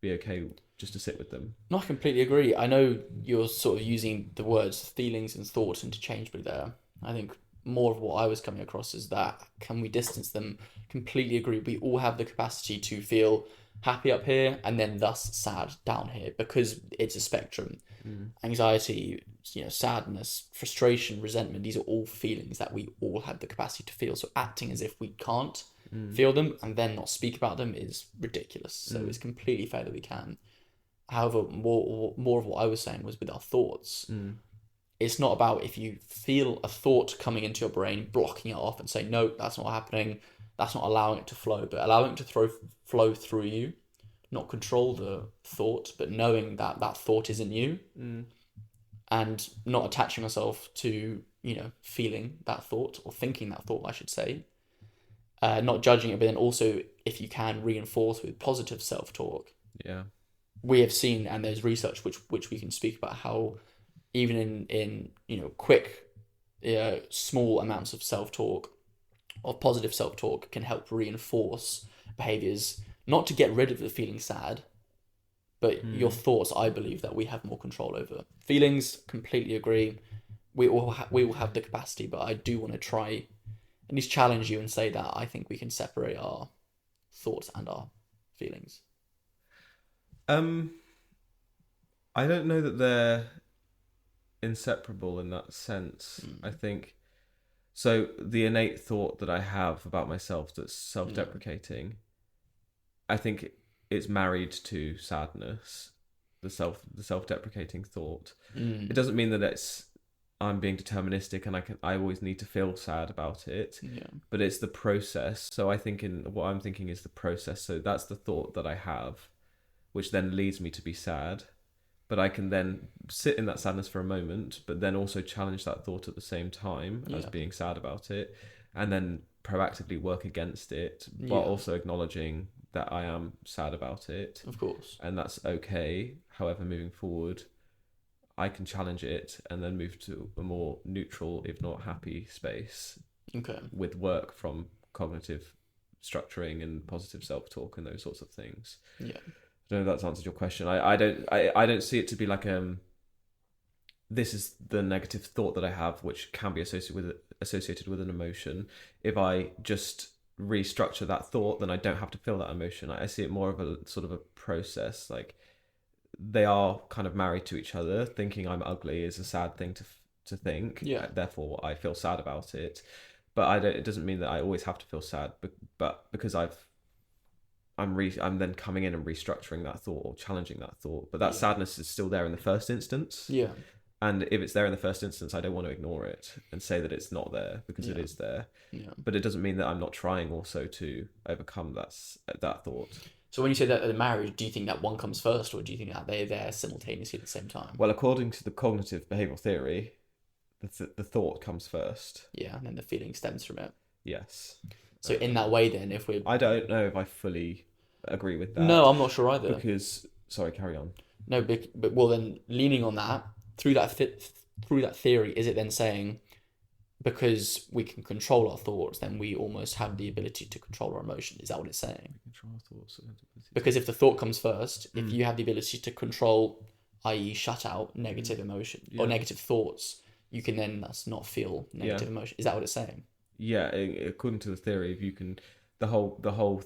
be okay just to sit with them. No, I completely agree. I know you're sort of using the words feelings and thoughts interchangeably there. I think more of what I was coming across is that, can we distance them? Completely agree. We all have the capacity to feel happy up here and then thus sad down here, because it's a spectrum. Anxiety, sadness, frustration, resentment, these are all feelings that we all have the capacity to feel. So acting as if we can't feel them and then not speak about them is ridiculous. So it's completely fair that we can. However, more of what I was saying was with our thoughts. It's not about, if you feel a thought coming into your brain, blocking it off and saying, no, that's not happening, that's not allowing it to flow, but allowing it to flow through you, not control the thought, but knowing that that thought isn't you, and not attaching yourself to, feeling that thought or thinking that thought, I should say. Not judging it, but then also, if you can, reinforce with positive self-talk. Yeah. We have seen, and there's research which we can speak about, how even in quick, small amounts of self-talk or positive self-talk can help reinforce behaviors, not to get rid of the feeling sad, but your thoughts, I believe, that we have more control over. Feelings, completely agree. We all have the capacity, but I do want to try at least challenge you and say that I think we can separate our thoughts and our feelings. I don't know that they're inseparable in that sense. I think so. The innate thought that I have about myself that's self-deprecating, I think it's married to sadness. The self-deprecating thought. It doesn't mean that I'm being deterministic and I always need to feel sad about it. But it's the process. So I think what I'm thinking is the process. So that's the thought that I have, which then leads me to be sad. But I can then sit in that sadness for a moment, but then also challenge that thought at the same time as being sad about it, and then proactively work against it, while also acknowledging that I am sad about it. Of course. And that's okay. However, moving forward, I can challenge it and then move to a more neutral, if not happy space. Okay. With work from cognitive structuring and positive self-talk and those sorts of things. Yeah. I don't know if that's answered your question. I don't see it to be like this is the negative thought that I have, which can be associated with an emotion. If I just restructure that thought, then I don't have to feel that emotion. I see it more of a sort of a process. Like, they are kind of married to each other. Thinking I'm ugly is a sad thing to think. Yeah. Therefore, I feel sad about it. but it doesn't mean that I always have to feel sad, but because I'm then coming in and restructuring that thought or challenging that thought, but that sadness is still there in the first instance. Yeah. And if it's there in the first instance, I don't want to ignore it and say that it's not there, because it is there. Yeah. But it doesn't mean that I'm not trying also to overcome that thought. So when you say that in marriage, do you think that one comes first, or do you think that they're there simultaneously at the same time? Well, according to the cognitive behavioural theory, the thought comes first. Yeah, and then the feeling stems from it. Yes. So in that way, then, if we're... I don't know if I fully agree with that. No, I'm not sure either. Because... Sorry, carry on. No, but well, then, leaning on that, through that theory, is it then saying, because we can control our thoughts, then we almost have the ability to control our emotion? Is that what it's saying? Control our thoughts. Because if the thought comes first, if you have the ability to control, i.e. shut out negative emotion or negative thoughts, you can then not feel negative emotion. Is that what it's saying? Yeah, according to the theory, if you can, the whole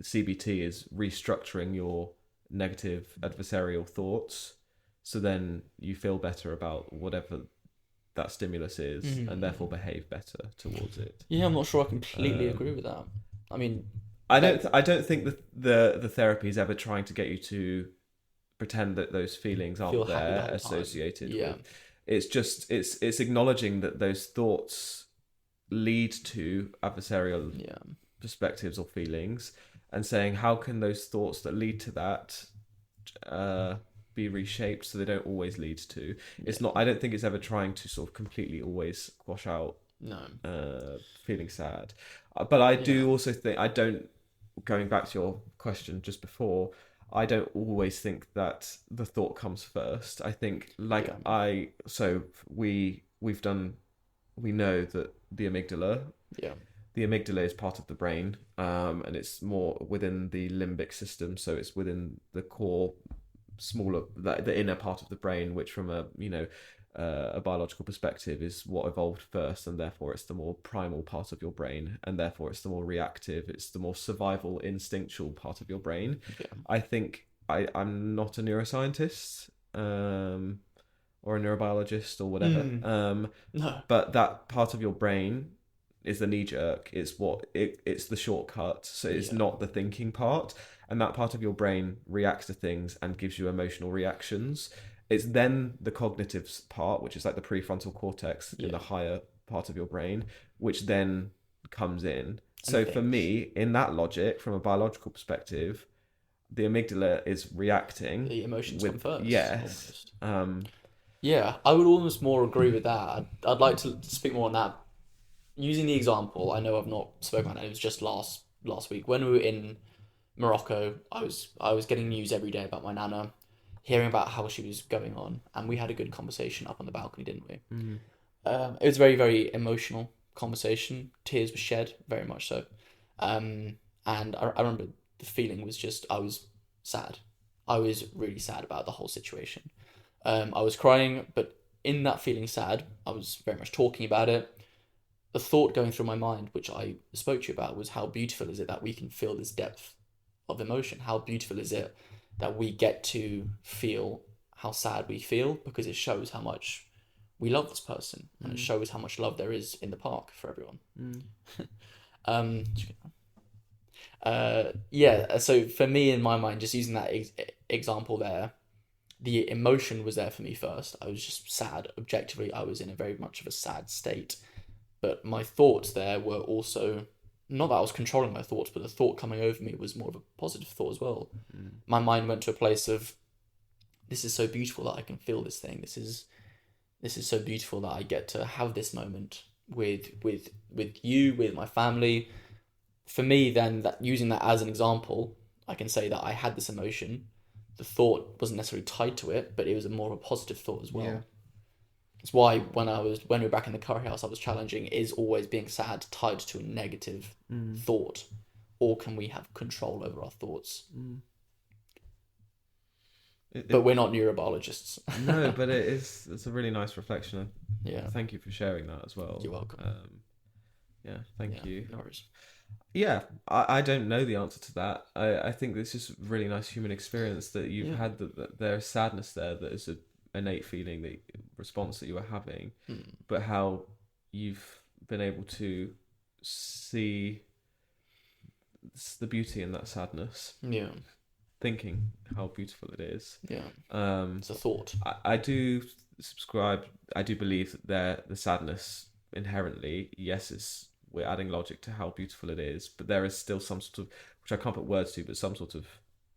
CBT is restructuring your negative adversarial thoughts, so then you feel better about whatever that stimulus is, and therefore behave better towards it. Yeah, I'm not sure I completely agree with that. I mean, I don't think that the therapy is ever trying to get you to pretend that those feelings aren't there associated with. It's just it's acknowledging that those thoughts lead to adversarial perspectives or feelings, and saying, how can those thoughts that lead to that be reshaped so they don't always lead to... It's not... I don't think it's ever trying to sort of completely always quash out feeling sad. But I do also think... I don't... Going back to your question just before, I don't always think that the thought comes first. I think, like, we've done... We know that the amygdala... The amygdala is part of the brain, and it's more within the limbic system, so it's within the core, smaller, the inner part of the brain, which from a biological perspective is what evolved first, and therefore it's the more primal part of your brain, and therefore it's the more reactive, it's the more survival instinctual part of your brain. I think I'm not a neuroscientist or a neurobiologist or whatever, no, but that part of your brain is the knee jerk. It's the shortcut. So it's not the thinking part. And that part of your brain reacts to things and gives you emotional reactions. It's then the cognitive part, which is like the prefrontal cortex in the higher part of your brain, which then comes in. So for me, in that logic, from a biological perspective, the amygdala is reacting. The emotions come first. Yes. Yeah, I would almost more agree with that. I'd like to speak more on that. Using the example, I know I've not spoken about it. It was just last week when we were in Morocco. I was getting news every day about my nana, hearing about how she was going on, and we had a good conversation up on the balcony, didn't we? It was a very, very emotional conversation. Tears were shed, very much so. And I remember the feeling was just, I was sad. I was really sad about the whole situation. I was crying, but in that feeling sad, I was very much talking about it. The thought going through my mind, which I spoke to you about, was how beautiful is it that we can feel this depth of emotion? How beautiful is it that we get to feel how sad we feel, because it shows how much we love this person, and it shows how much love there is in the park for everyone. So for me, in my mind, just using that example there, the emotion was there for me first. I was just sad. Objectively, I was in a very much of a sad state. But my thoughts there were also, not that I was controlling my thoughts, but the thought coming over me was more of a positive thought as well. My mind went to a place of, this is so beautiful that I can feel this thing. This is so beautiful that I get to have this moment with you, with my family. For me, then, that using that as an example, I can say that I had this emotion. The thought wasn't necessarily tied to it, but it was more of a positive thought as well. Yeah. It's why when we were back in the curry house, I was challenging, is always being sad tied to a negative thought, or can we have control over our thoughts? But we're not neurobiologists. No, but it's a really nice reflection. Yeah. Thank you for sharing that as well. You're welcome. Thank you. No worries. Yeah, I don't know the answer to that. I think it's just a really nice human experience that you've had, that there's sadness there, that is an innate feeling, that response that you were having, but how you've been able to see the beauty in that sadness, Yeah. thinking how beautiful it is. Yeah. Um, It's a thought. I do subscribe. I do believe that the sadness inherently, yes, we're adding logic to how beautiful it is, but there is still some sort of, which I can't put words to, but some sort of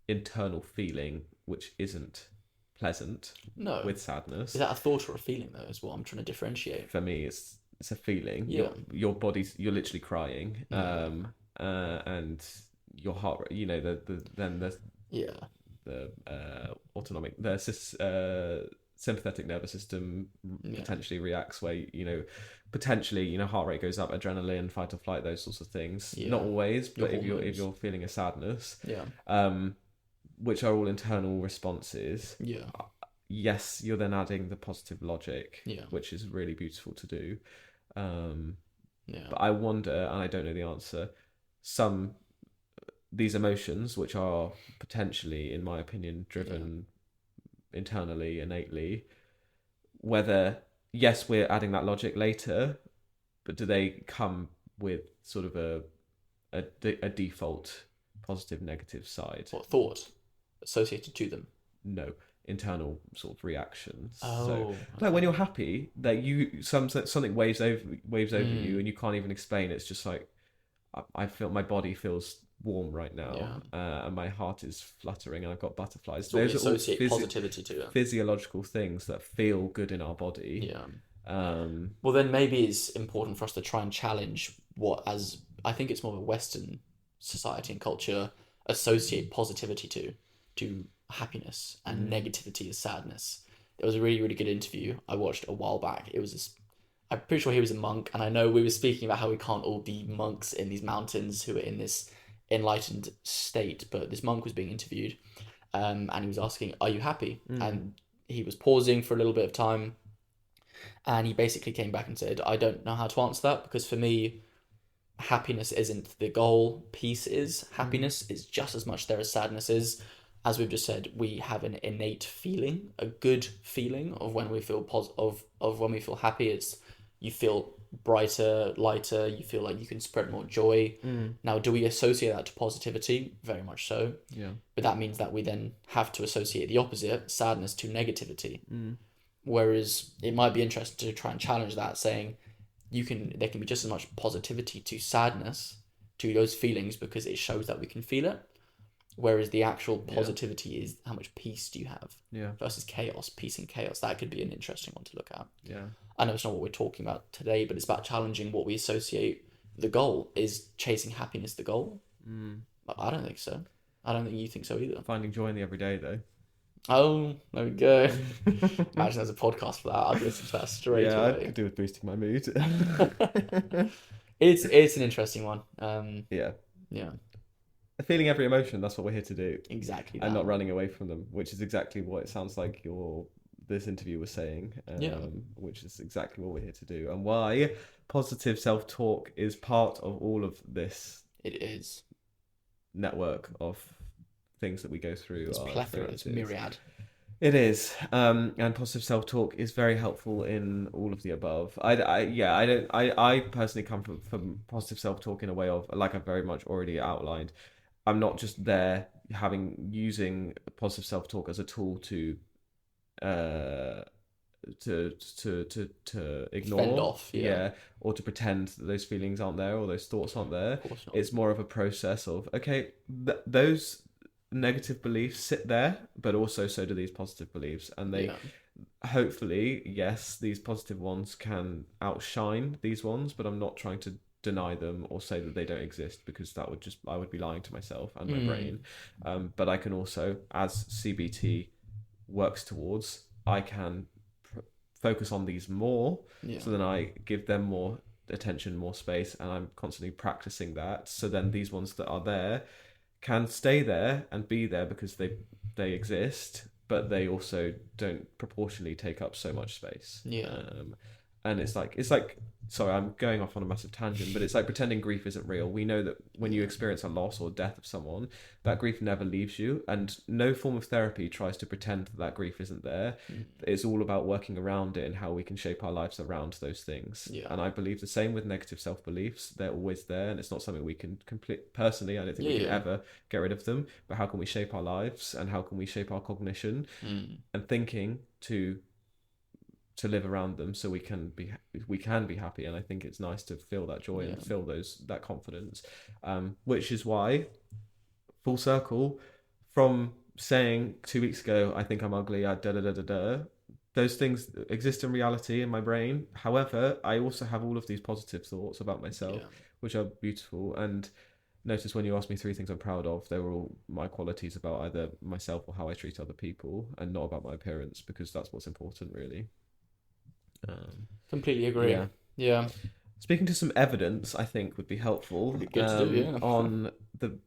internal feeling which isn't pleasant No. with sadness. Is that a thought or a feeling, though, is what I'm trying to differentiate. For me, it's a feeling. Yeah. Your body's, you're literally crying, and your heart, then there's Yeah. the sympathetic nervous system potentially reacts where potentially heart rate goes up, adrenaline, fight or flight, those sorts of things. Not always, but if you're feeling a sadness, which are all internal responses, yes, you're then adding the positive logic, which is really beautiful to do. But I wonder, and I don't know the answer, these emotions, which are potentially, in my opinion, driven internally, innately, whether, yes, we're adding that logic later, but do they come with sort of a default positive, negative side? What thought associated to them? No, internal sort of reactions. Oh, so like when you're happy, that something waves over you and you can't even explain. It's just like I feel my body feels warm right now, and my heart is fluttering, and I've got butterflies. So we associate positivity to it. Physiological things that feel good in our body. Well, then maybe it's important for us to try and challenge what, as I think it's more of a Western society and culture, associate positivity to happiness and negativity as sadness. There was a really, really good interview I watched a while back. It was I'm pretty sure he was a monk, and I know we were speaking about how we can't all be monks in these mountains who are in this enlightened state, but this monk was being interviewed, and he was asking, "Are you happy?" And he was pausing for a little bit of time, and he basically came back and said, "I don't know how to answer that, because for me, happiness isn't the goal. Peace is. Happiness is just as much there as sadness is. As we've just said, we have an innate feeling, a good feeling of when we feel of when we feel happy. It's you feel brighter, lighter. You feel like you can spread more joy. Now, do we associate that to positivity? Very much so. Yeah. But that means that we then have to associate the opposite, sadness, to negativity. Whereas it might be interesting to try and challenge that, saying there can be just as much positivity to sadness, to those feelings, because it shows that we can feel it. Whereas the actual positivity is how much peace do you have versus chaos, peace and chaos. That could be an interesting one to look at. Yeah. I know it's not what we're talking about today, but it's about challenging what we associate the goal. Is chasing happiness the goal? But I don't think so. I don't think you think so either. Finding joy in the everyday, though. Oh, there we go. Imagine there's a podcast for that. I'd listen to that straight away. I could do with boosting my mood. It's an interesting one. Yeah. Yeah. Feeling every emotion, that's what we're here to do. Exactly that. And not running away from them, which is exactly what it sounds like this interview was saying. Which is exactly what we're here to do. And why positive self-talk is part of all of this. It is. Network of things that we go through. It's plethora, it's myriad. It is, and positive self-talk is very helpful in all of the above. I personally come from positive self-talk in a way of, like I've very much already outlined, I'm not just there using positive self-talk as a tool to ignore, fend off, or to pretend that those feelings aren't there or those thoughts aren't there. Of course not. It's more of a process of, okay, those negative beliefs sit there, but also so do these positive beliefs, and they hopefully, yes, these positive ones can outshine these ones, but I'm not trying to deny them or say that they don't exist, because I would be lying to myself and my brain. But I can also, as CBT works towards, I can focus on these more, so then I give them more attention, more space, and I'm constantly practicing that, so then these ones that are there can stay there and be there because they exist, but they also don't proportionally take up so much space. Yeah. And it's like sorry, I'm going off on a massive tangent, but it's like pretending grief isn't real. We know that when you experience a loss or death of someone, that grief never leaves you, and no form of therapy tries to pretend that grief isn't there. It's all about working around it and how we can shape our lives around those things. Yeah. And I believe the same with negative self-beliefs. They're always there, and it's not something we can complete. Personally, I don't think we can ever get rid of them. But how can we shape our lives, and how can we shape our cognition and thinking to live around them, so we can be happy. And I think it's nice to feel that joy and feel that confidence, which is why, full circle, from saying 2 weeks ago, I think I'm ugly, those things exist in reality in my brain. However, I also have all of these positive thoughts about myself, which are beautiful. And notice when you asked me 3 things I'm proud of, they were all my qualities about either myself or how I treat other people, and not about my appearance, because that's what's important, really. Completely agree. Yeah. Speaking to some evidence, I think would be helpful. Good to do, on the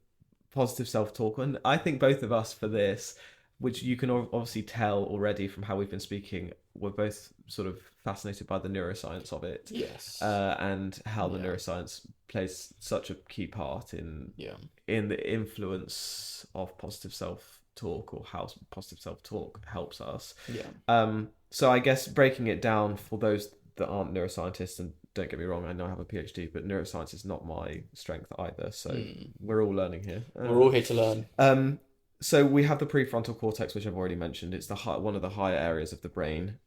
positive self-talk, and I think both of us for this, which you can obviously tell already from how we've been speaking, we're both sort of fascinated by the neuroscience of it. Yes. And how the neuroscience plays such a key part in the influence of positive self-talk, or how positive self-talk helps us. So I guess breaking it down for those that aren't neuroscientists, and don't get me wrong, I know I have a PhD, but neuroscience is not my strength either. So we're all learning here. We're all here to learn. So we have the prefrontal cortex, which I've already mentioned. It's one of the higher areas of the brain.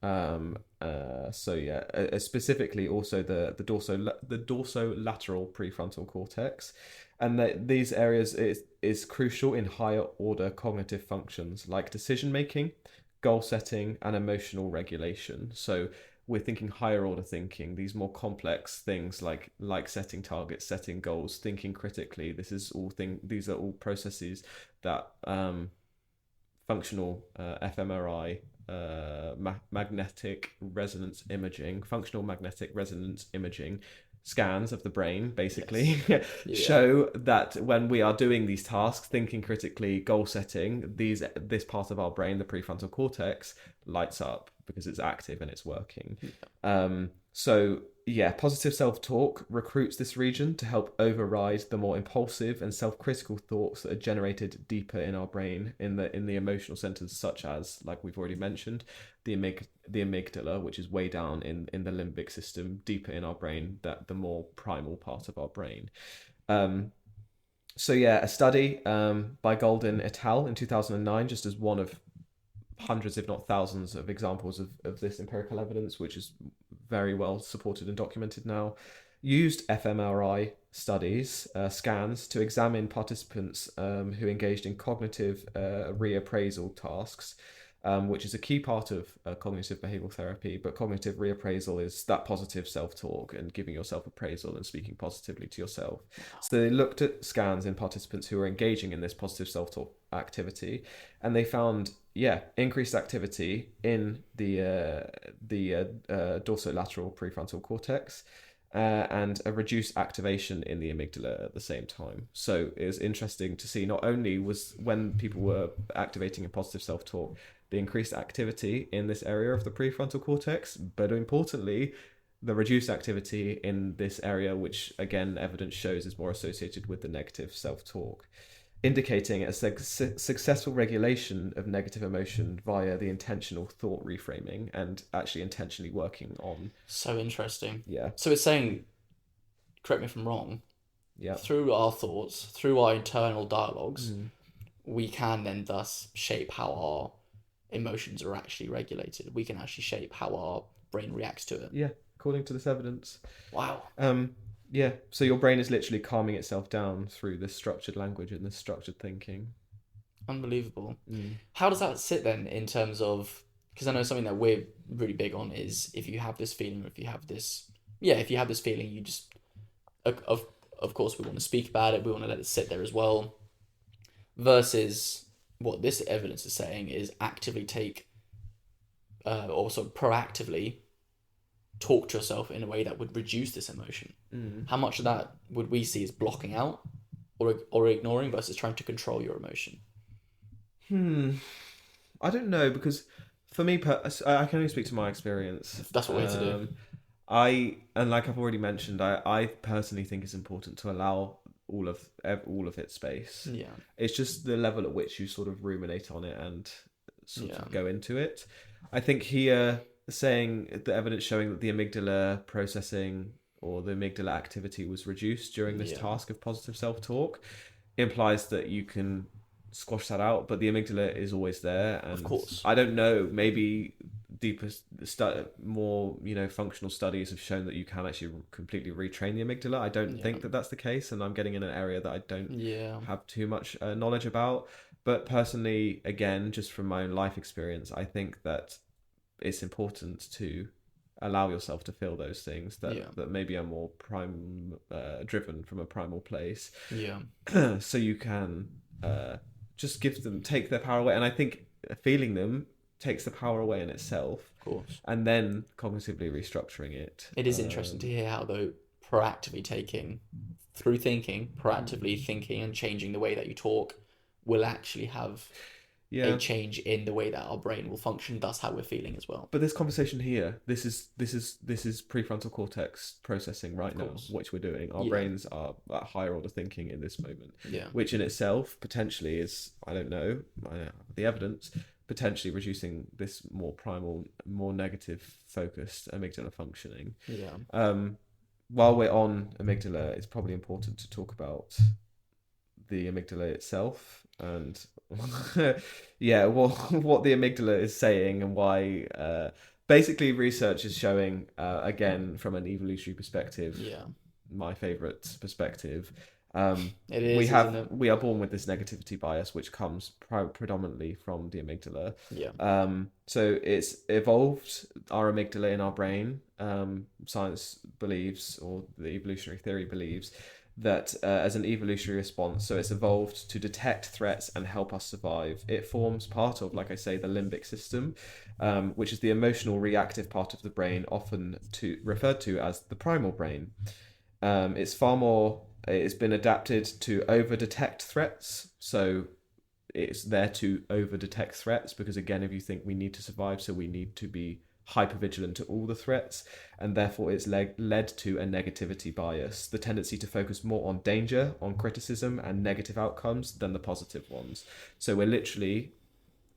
Specifically also the dorsolateral prefrontal cortex, and these areas is crucial in higher order cognitive functions like decision making, goal setting, and emotional regulation. So we're thinking higher order thinking, these more complex things like setting targets, setting goals, thinking critically. These are all processes that functional fMRI, magnetic resonance imaging, functional magnetic resonance imaging scans of the brain basically show that when we are doing these tasks, thinking critically, goal setting, this part of our brain, the prefrontal cortex, lights up because it's active and it's working. Positive self-talk recruits this region to help override the more impulsive and self-critical thoughts that are generated deeper in our brain, in the emotional centers, such as, like we've already mentioned, the amygdala, which is way down in the limbic system, deeper in our brain, that the more primal part of our brain. A study by Golden et al. In 2009, just as one of hundreds, if not thousands, of examples of this empirical evidence, which is very well supported and documented now, used fMRI studies, scans, to examine participants who engaged in cognitive reappraisal tasks, which is a key part of cognitive behavioural therapy. But cognitive reappraisal is that positive self-talk and giving yourself appraisal and speaking positively to yourself. So they looked at scans in participants who were engaging in this positive self-talk activity, and they found increased activity in the dorsolateral prefrontal cortex, and a reduced activation in the amygdala at the same time. So it was interesting to see, not only was when people were activating a positive self-talk, the increased activity in this area of the prefrontal cortex, but importantly, the reduced activity in this area, which again evidence shows is more associated with the negative self-talk, indicating a successful regulation of negative emotion via the intentional thought reframing and actually intentionally working on. So interesting. Yeah. So it's saying, correct me if I'm wrong, through our thoughts, through our internal dialogues, we can then thus shape how our emotions are actually regulated. We can actually shape how our brain reacts to it. Yeah, according to this evidence. Wow. So your brain is literally calming itself down through this structured language and this structured thinking. Unbelievable. How does that sit then in terms of, because I know something that we're really big on is if you have this feeling, or if you have this feeling, you just, of course we want to speak about it, we want to let it sit there as well, versus what this evidence is saying is actively take, or sort of proactively talk to yourself in a way that would reduce this emotion. How much of that would we see as blocking out or ignoring versus trying to control your emotion? I don't know, because for me, I can only speak to my experience. That's what we're here to do. And like I've already mentioned, I personally think it's important to allow all of its space. Yeah. It's just the level at which you sort of ruminate on it and sort Yeah. of go into it. I think here saying the evidence showing that the amygdala processing or the amygdala activity was reduced during this Yeah. task of positive self-talk implies that you can squash that out, but the amygdala is always there. And Of course. I don't know, maybe deeper, more functional studies have shown that you can actually completely retrain the amygdala. I don't think that that's the case, and I'm getting in an area that I don't have too much knowledge about. But personally, again, just from my own life experience, I think that it's important to allow yourself to feel those things that maybe are more driven from a primal place. Yeah. So you can just take their power away. And I think feeling them takes the power away in itself. Of course. And then cognitively restructuring it. It is interesting to hear how, though, proactively thinking and changing the way that you talk will actually have a change in the way that our brain will function, thus how we're feeling as well. But this conversation here, this is prefrontal cortex processing right now, which we're doing. Our brains are at higher order thinking in this moment, which in itself potentially is, I don't know, the evidence, potentially reducing this more primal, more negative focused amygdala functioning. While we're on amygdala, it's probably important to talk about the amygdala itself and what the amygdala is saying and why. Basically, research is showing, again, from an evolutionary perspective, my favorite perspective. It is, we are born with this negativity bias, which comes predominantly from the amygdala. So it's evolved our amygdala in our brain. Science believes, or the evolutionary theory believes, that as an evolutionary response, so it's evolved to detect threats and help us survive. It forms part of, like I say, the limbic system, which is the emotional reactive part of the brain, often referred to as the primal brain. It's been adapted to over-detect threats, so it's there to over-detect threats because, again, if you think we need to survive, so we need to be hypervigilant to all the threats, and therefore it's led to a negativity bias, the tendency to focus more on danger, on criticism, and negative outcomes than the positive ones. So we're literally,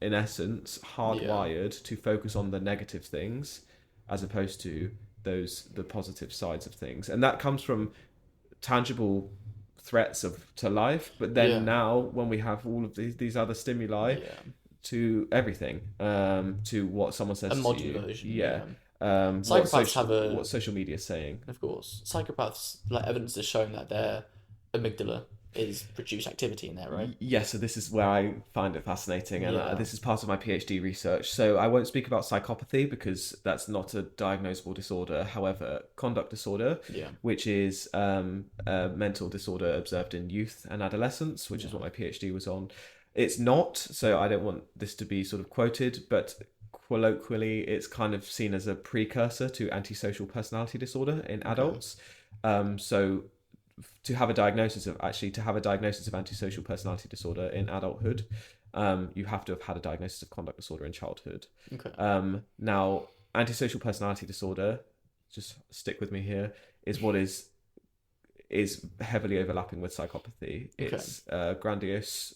in essence, hardwired to focus on the negative things as opposed to the positive sides of things. And that comes from tangible threats to life, but then now when we have all of these other stimuli to everything, to what someone says to you, version, psychopaths what social media is saying. Of course, psychopaths, like, evidence is showing that their amygdala is produce activity in there, right? So this is where I find it fascinating, and this is part of my PhD research. So I won't speak about psychopathy because that's not a diagnosable disorder. However, conduct disorder, which is a mental disorder observed in youth and adolescence, which is what my PhD was on. It's not, so I don't want this to be sort of quoted, but colloquially, it's kind of seen as a precursor to antisocial personality disorder in adults. So to have a diagnosis of antisocial personality disorder in adulthood, you have to have had a diagnosis of conduct disorder in childhood. Now, antisocial personality disorder, just stick with me here, is what is heavily overlapping with psychopathy. It's grandiose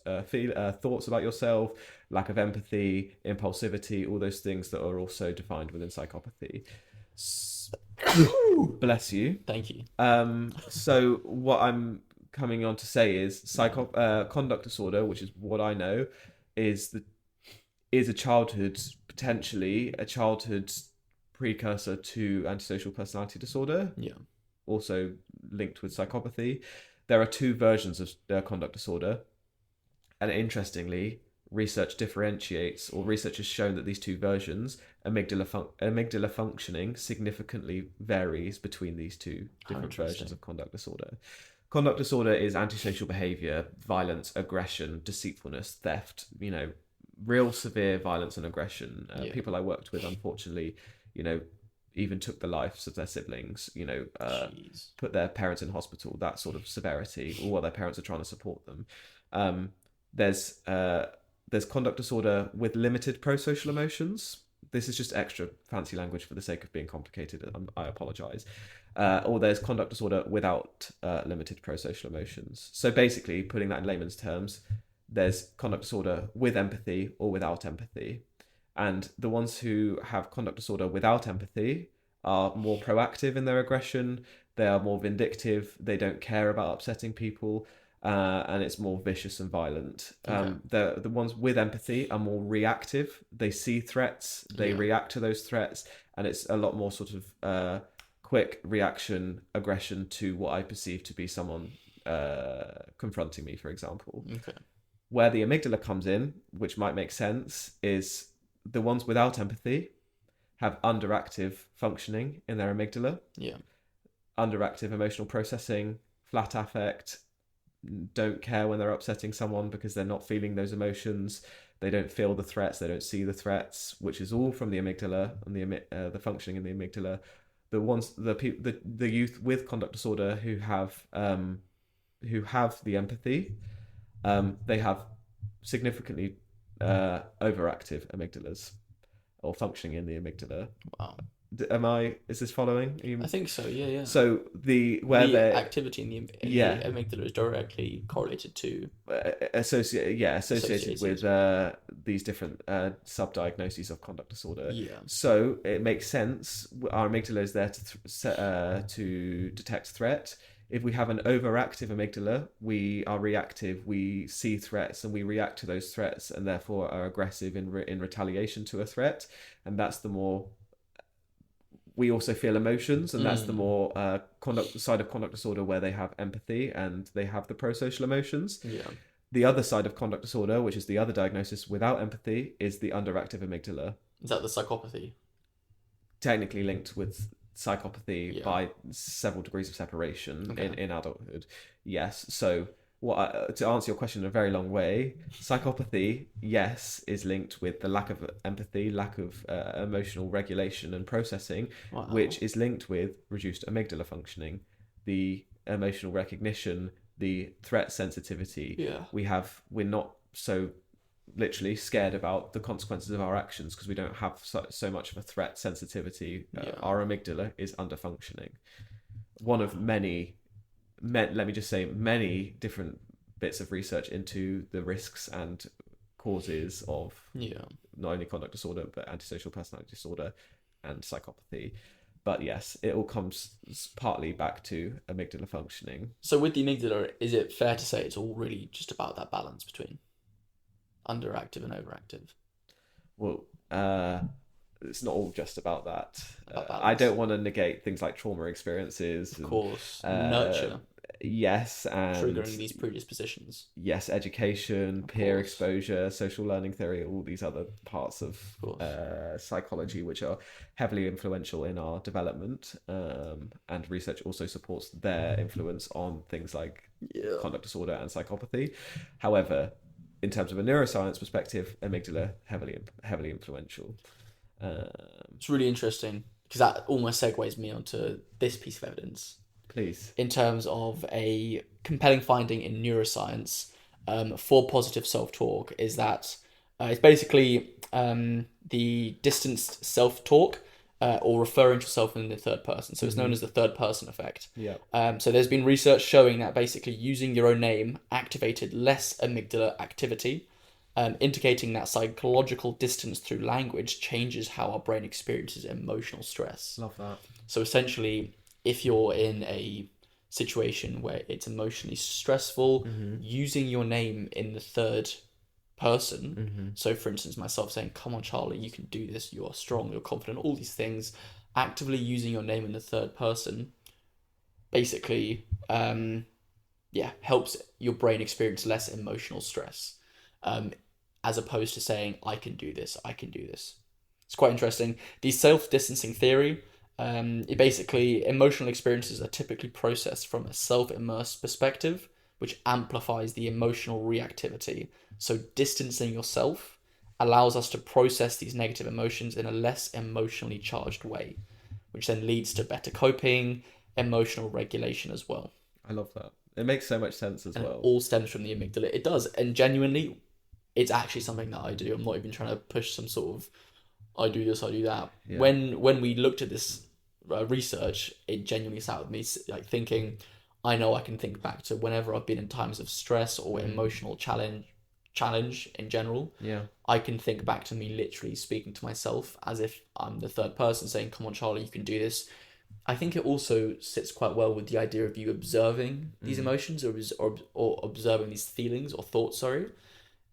thoughts about yourself, lack of empathy, impulsivity, all those things that are also defined within psychopathy. Bless you. Thank you. So what I'm coming on to say is conduct disorder, which is what I know, is potentially a childhood precursor to antisocial personality disorder. Also linked with psychopathy. There are two versions of conduct disorder, and interestingly, research has shown that these two versions, amygdala functioning significantly varies between these two different versions of conduct disorder. Conduct disorder is antisocial behavior, violence, aggression, deceitfulness, theft, real severe violence and aggression. People I worked with, unfortunately, even took the lives of their siblings, put their parents in hospital, that sort of severity, or while their parents are trying to support them. There's conduct disorder with limited prosocial emotions, this is just extra fancy language for the sake of being complicated. I apologize. Or there's conduct disorder without limited prosocial emotions. So basically, putting that in layman's terms, there's conduct disorder with empathy or without empathy. And the ones who have conduct disorder without empathy are more proactive in their aggression. They are more vindictive. They don't care about upsetting people. And it's more vicious and violent. Okay. The ones with empathy are more reactive. They see threats, they react to those threats, and it's a lot more sort of quick reaction, aggression to what I perceive to be someone confronting me, for example. Okay. Where the amygdala comes in, which might make sense, is the ones without empathy have underactive functioning in their amygdala. Yeah. Underactive emotional processing, flat affect, don't care when they're upsetting someone because they're not feeling those emotions. They don't feel the threats. They don't see the threats, which is all from the amygdala and the functioning in the amygdala. The youth with conduct disorder who have the empathy, they have significantly overactive amygdalas or functioning in the amygdala. Wow. Is this following? I think so. Yeah. So the activity in the amygdala is directly correlated to associated with these different sub-diagnoses of conduct disorder. Yeah. So it makes sense. Our amygdala is there to detect threat. If we have an overactive amygdala, we are reactive. We see threats and we react to those threats, and therefore are aggressive in retaliation to a threat. And that's the more. We also feel emotions, and that's the more side of conduct disorder where they have empathy and they have the prosocial emotions. Yeah. The other side of conduct disorder, which is the other diagnosis without empathy, is the underactive amygdala. Is that the psychopathy? Technically linked with psychopathy by several degrees of separation in adulthood. Yes. So to answer your question in a very long way, psychopathy, yes, is linked with the lack of empathy, lack of emotional regulation and processing, which is linked with reduced amygdala functioning, the emotional recognition, the threat sensitivity. Yeah. We're not so literally scared about the consequences of our actions because we don't have so much of a threat sensitivity. Our amygdala is under functioning. One of many different bits of research into the risks and causes of not only conduct disorder but antisocial personality disorder and psychopathy. But yes, it all comes partly back to amygdala functioning. So with the amygdala, is it fair to say it's all really just about that balance between underactive and overactive? Well, it's not all just about that. I don't want to negate things like trauma experiences. Of course. Nurture. Yes, and triggering these predispositions. Yes, education, peer exposure, social learning theory, all these other parts of psychology which are heavily influential in our development, and research also supports their influence on things like conduct disorder and psychopathy. However, in terms of a neuroscience perspective, amygdala heavily influential. It's really interesting because that almost segues me onto this piece of evidence. Please. In terms of a compelling finding in neuroscience for positive self-talk is that it's basically the distanced self-talk or referring to yourself in the third person. So it's known as the third person effect. Yeah. So there's been research showing that basically using your own name activated less amygdala activity, indicating that psychological distance through language changes how our brain experiences emotional stress. Love that. So essentially, if you're in a situation where it's emotionally stressful, using your name in the third person, so for instance, myself saying, "Come on, Charlie, you can do this, you are strong, you're confident," all these things, actively using your name in the third person, basically, helps your brain experience less emotional stress, as opposed to saying, "I can do this, I can do this." It's quite interesting. The self-distancing theory, it basically, emotional experiences are typically processed from a self-immersed perspective, which amplifies the emotional reactivity. So distancing yourself allows us to process these negative emotions in a less emotionally charged way, which then leads to better coping, emotional regulation as well. I love that. It makes so much sense as well. It all stems from the amygdala. It does. And genuinely, it's actually something that I do. I'm not even trying to push some sort of I do this, I do that. Yeah. When we looked at this research, it genuinely sat with me like thinking, I know I can think back to whenever I've been in times of stress or emotional challenge in general. Yeah. I can think back to me literally speaking to myself as if I'm the third person saying, come on, Charlie, you can do this. I think it also sits quite well with the idea of you observing these emotions or observing these feelings or thoughts, sorry,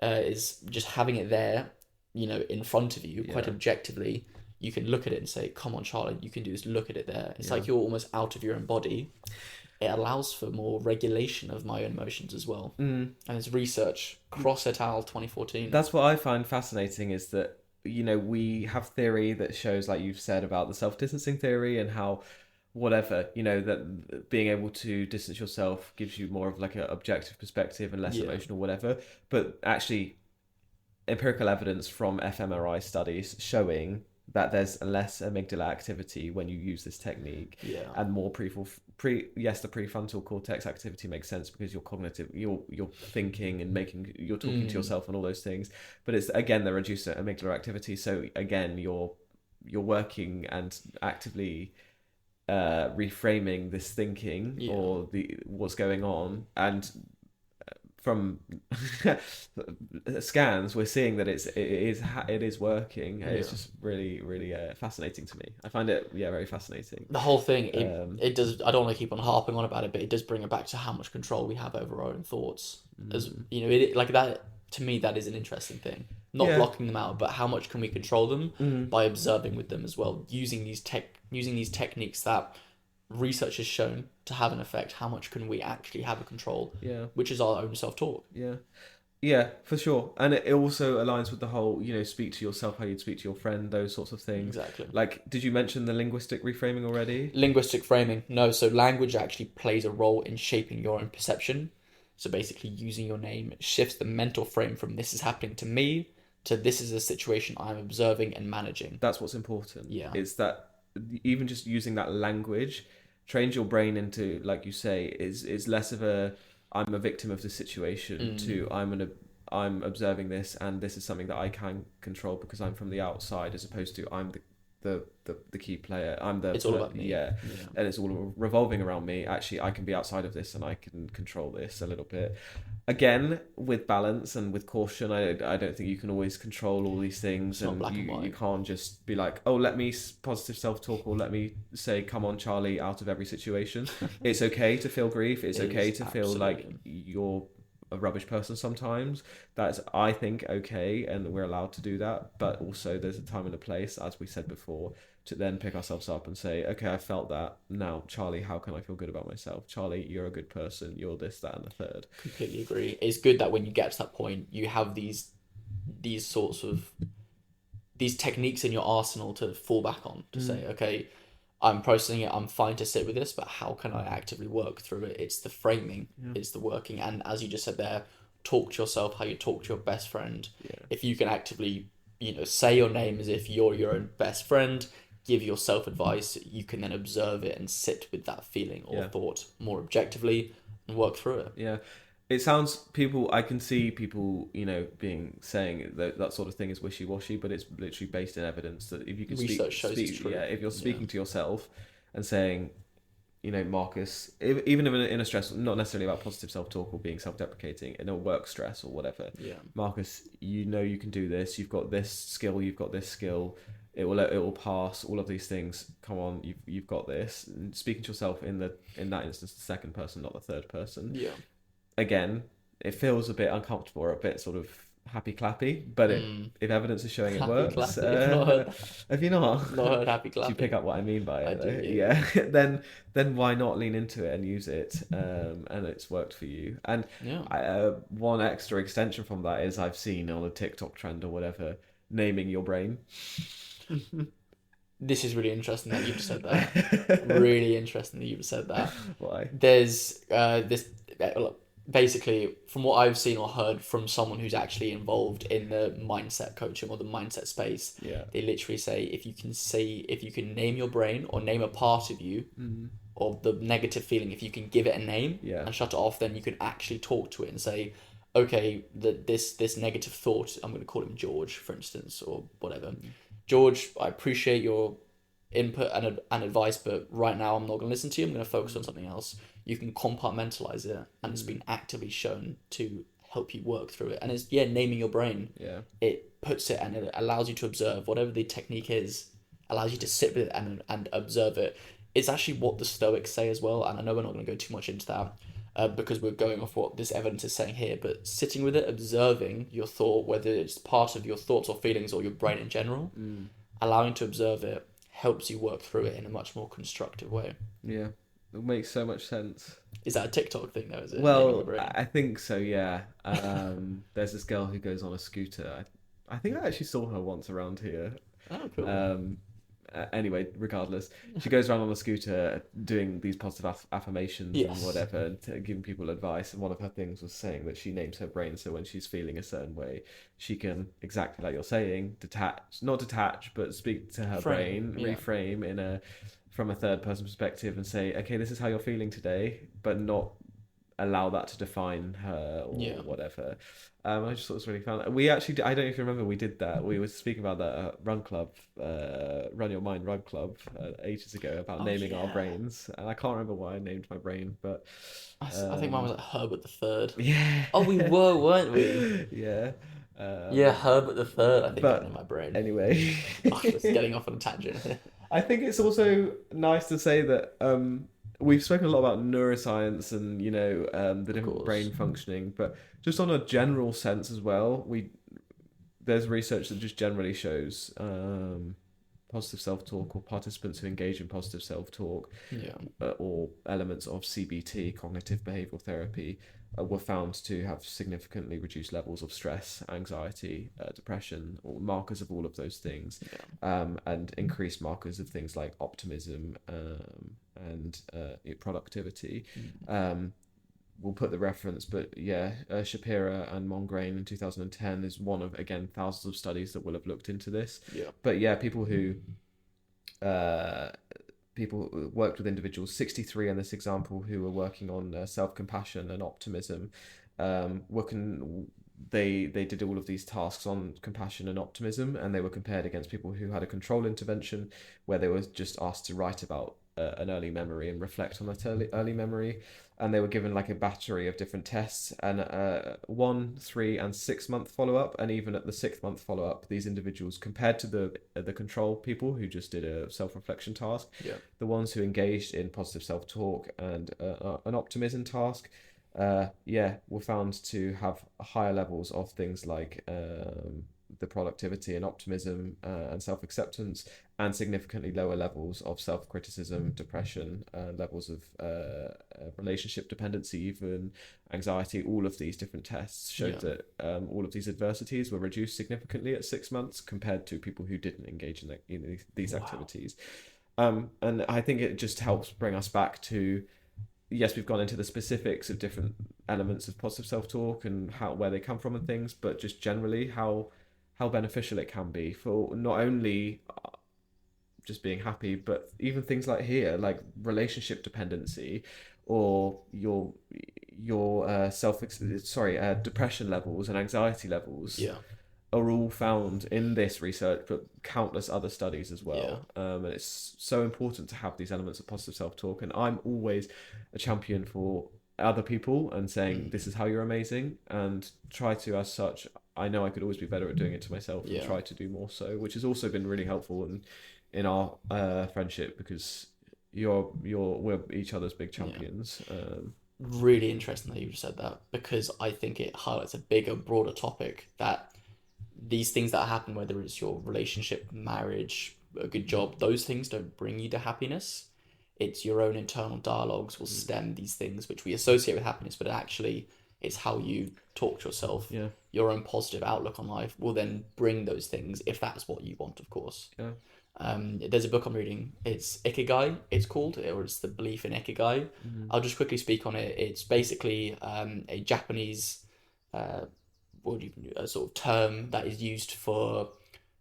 is just having it there, in front of you, quite objectively. You can look at it and say, come on, Charlie, you can do this, look at it there. It's like you're almost out of your own body. It allows for more regulation of my own emotions as well. And it's research, Kross et al. 2014. That's what I find fascinating is that, we have theory that shows, like you've said, about the self-distancing theory and how whatever, that being able to distance yourself gives you more of like an objective perspective and less emotional, whatever. But actually, empirical evidence from fMRI studies showing that there's less amygdala activity when you use this technique, and more the prefrontal cortex activity makes sense because you're cognitive, you're thinking and you're talking to yourself and all those things. But it's again the reduced amygdala activity, so again you're working and actively reframing this thinking or what's going on. And from scans, we're seeing that it is working. It's just really, really fascinating to me. I find it very fascinating. The whole thing, it does. I don't want to keep on harping on about it, but it does bring it back to how much control we have over our own thoughts. As it like that to me, that is an interesting thing. Not blocking them out, but how much can we control them by observing with them as well, using these techniques that research has shown to have an effect. How much can we actually have a control? Which is our own self-talk. Yeah, for sure. And it also aligns with the whole, speak to yourself how you'd speak to your friend, those sorts of things. Exactly. Like, did you mention the linguistic reframing already? Linguistic framing. No, so language actually plays a role in shaping your own perception. So basically using your name shifts the mental frame from this is happening to me to this is a situation I'm observing and managing. That's what's important. Yeah. It's that even just using that language trains your brain into, like you say, is less of a I'm a victim of the situation to I'm observing this and this is something that I can control because I'm from the outside, as opposed to I'm the key player. It's all about me. And it's all revolving around me. Actually, I can be outside of this and I can control this a little bit. Again, with balance and with caution, I don't think you can always control all these things, and you can't just be like, oh, let me positive self-talk, or let me say, come on, Charlie, out of every situation. It's okay to feel grief. It's okay to feel like you're a rubbish person sometimes. That's, I think, okay, and we're allowed to do that. But also there's a time and a place, as we said before, to then pick ourselves up and say, okay, I felt that. Now, Charlie, how can I feel good about myself? Charlie, you're a good person. You're this, that, and the third. Completely agree. It's good that when you get to that point, you have these sorts of these techniques in your arsenal to fall back on, to say, okay, I'm processing it, I'm fine to sit with this, but how can I actively work through it? It's the framing, it's the working. And as you just said there, talk to yourself how you talk to your best friend. If you can actively, say your name as if you're your own best friend, give yourself advice, you can then observe it and sit with that feeling or thought more objectively and work through it. Yeah. It sounds, I can see people, saying that sort of thing is wishy-washy, but it's literally based in evidence that if you can Research shows it's true. Yeah, if you're speaking to yourself and saying, Marcus, even in a stress, not necessarily about positive self-talk or being self-deprecating, in a work stress or whatever. Yeah. Marcus, you can do this. You've got this skill. You've got this skill. It will pass. All of these things. Come on, you've got this. And speaking to yourself in that instance, the second person, not the third person. Yeah. Again, it feels a bit uncomfortable or a bit sort of happy clappy, but if evidence is showing it works, have you not heard happy clappy? Do you pick up what I mean by it? I do, yeah. then why not lean into it and use it, and it's worked for you. And one extra extension from that is I've seen on a TikTok trend or whatever, naming your brain. This is really interesting that you've said that. Really interesting that you've said that. Why? There's this basically, from what I've seen or heard from someone who's actually involved in the mindset coaching or the mindset space, they literally say if you can name your brain or name a part of you or the negative feeling, if you can give it a name and shut it off, then you can actually talk to it and say, okay, this negative thought, I'm going to call him George, for instance, or whatever. George, I appreciate your input and advice, but right now I'm not going to listen to you. I'm going to focus on something else. You can compartmentalize it, and it's been actively shown to help you work through it. And it's, naming your brain. Yeah. It puts it and it allows you to observe whatever the technique is, allows you to sit with it and observe it. It's actually what the Stoics say as well, and I know we're not going to go too much into that because we're going off what this evidence is saying here, but sitting with it, observing your thought, whether it's part of your thoughts or feelings or your brain in general, allowing to observe it helps you work through it in a much more constructive way. Yeah, it makes so much sense. Is that a TikTok thing though, is it? Well, I think so, yeah. There's this girl who goes on a scooter. I think I actually saw her once around here. Oh, cool. Anyway, regardless, she goes around on a scooter doing these positive affirmations and whatever, and giving people advice. And one of her things was saying that she names her brain, so when she's feeling a certain way, she can, exactly like you're saying, not detach, but speak to her brain, reframe from a third person perspective, and say, okay, this is how you're feeling today, but not allow that to define her or whatever. I just thought it was really fun. We actually, I don't know if you remember, we did that. We were speaking about that at Run Club, Run Your Mind Run Club ages ago about naming our brains. And I can't remember why I named my brain, but I think mine was like Herbert the Third. Yeah. Oh, we were, weren't we? Yeah. Herbert the Third. I think I named my brain. Anyway, I was getting off on a tangent. I think it's also nice to say that we've spoken a lot about neuroscience and the different brain functioning, but just on a general sense as well, there's research that just generally shows positive self-talk, or participants who engage in positive self-talk, or elements of CBT, cognitive behavioural therapy, were found to have significantly reduced levels of stress, anxiety, depression, or markers of all of those things, and increased markers of things like optimism and productivity. We'll put the reference, but Shapira and Mongrain in 2010 is one of, again, thousands of studies that will have looked into this. But people who worked with individuals, 63 in this example, who were working on self-compassion and optimism, they did all of these tasks on compassion and optimism, and they were compared against people who had a control intervention where they were just asked to write about an early memory and reflect on that early memory, and they were given like a battery of different tests, and 1, 3, and 6 month follow-up, and even at the 6th month follow-up, these individuals, compared to the control people who just did a self-reflection task, the ones who engaged in positive self-talk and an optimism task, were found to have higher levels of things like the productivity and optimism and self-acceptance, and significantly lower levels of self-criticism, depression, levels of relationship dependency, even anxiety. All of these different tests showed that all of these adversities were reduced significantly at 6 months compared to people who didn't engage in these activities. And I think it just helps bring us back to, yes, we've gone into the specifics of different elements of positive self-talk and where they come from and things, but just generally how beneficial it can be for not only just being happy, but even things like here, like relationship dependency, or your depression levels and anxiety levels are all found in this research, but countless other studies as well. And it's so important to have these elements of positive self-talk, and I'm always a champion for other people and saying this is how you're amazing, and try to, as such, I know I could always be better at doing it to myself, and try to do more so, which has also been really helpful in our friendship, because we're each other's big champions. Really interesting that you just said that, because I think it highlights a bigger, broader topic, that these things that happen, whether it's your relationship, marriage, a good job, those things don't bring you to happiness. It's your own internal dialogues will stem these things which we associate with happiness, but actually it's how you talk to yourself. Your own positive outlook on life will then bring those things, if that's what you want, of course. There's a book I'm reading. It's Ikigai, it's called, or it's the belief in Ikigai. I'll just quickly speak on it. It's basically a Japanese a sort of term that is used for,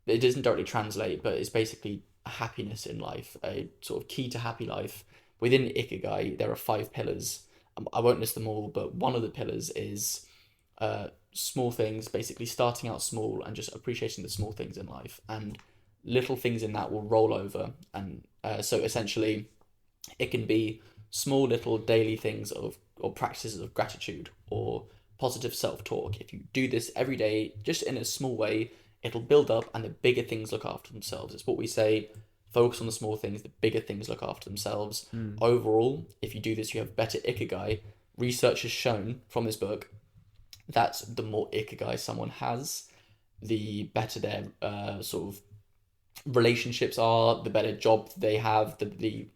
it doesn't directly translate, but it's basically happiness in life, a sort of key to happy life. Within Ikigai, there are 5 pillars. I won't list them all, but one of the pillars is small things, basically starting out small and just appreciating the small things in life. And little things in that will roll over. And so essentially, it can be small little daily things or practices of gratitude or positive self-talk. If you do this every day, just in a small way, it'll build up, and the bigger things look after themselves. It's what we say: focus on the small things, the bigger things look after themselves. Overall, if you do this, you have better ikigai. Research has shown from this book that the more ikigai someone has, the better their sort of relationships are, the better job they have, the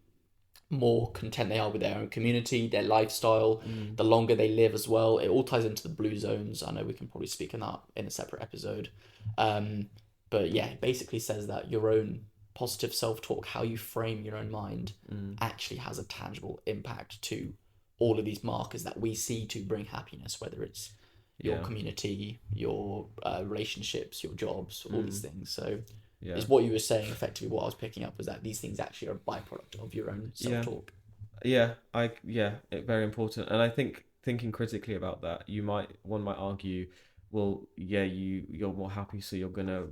more content they are with their own community, their lifestyle, the longer they live as well. It all ties into the blue zones. I know we can probably speak on that in a separate episode. But yeah, it basically says that your own positive self-talk, how you frame your own mind, actually has a tangible impact to all of these markers that we see to bring happiness, whether it's your community, your relationships, your jobs, all these things. So is what you were saying effectively. What I was picking up was that these things actually are a byproduct of your own self-talk. Very important. And I think thinking critically about that, one might argue, well, you're more happy, so you're gonna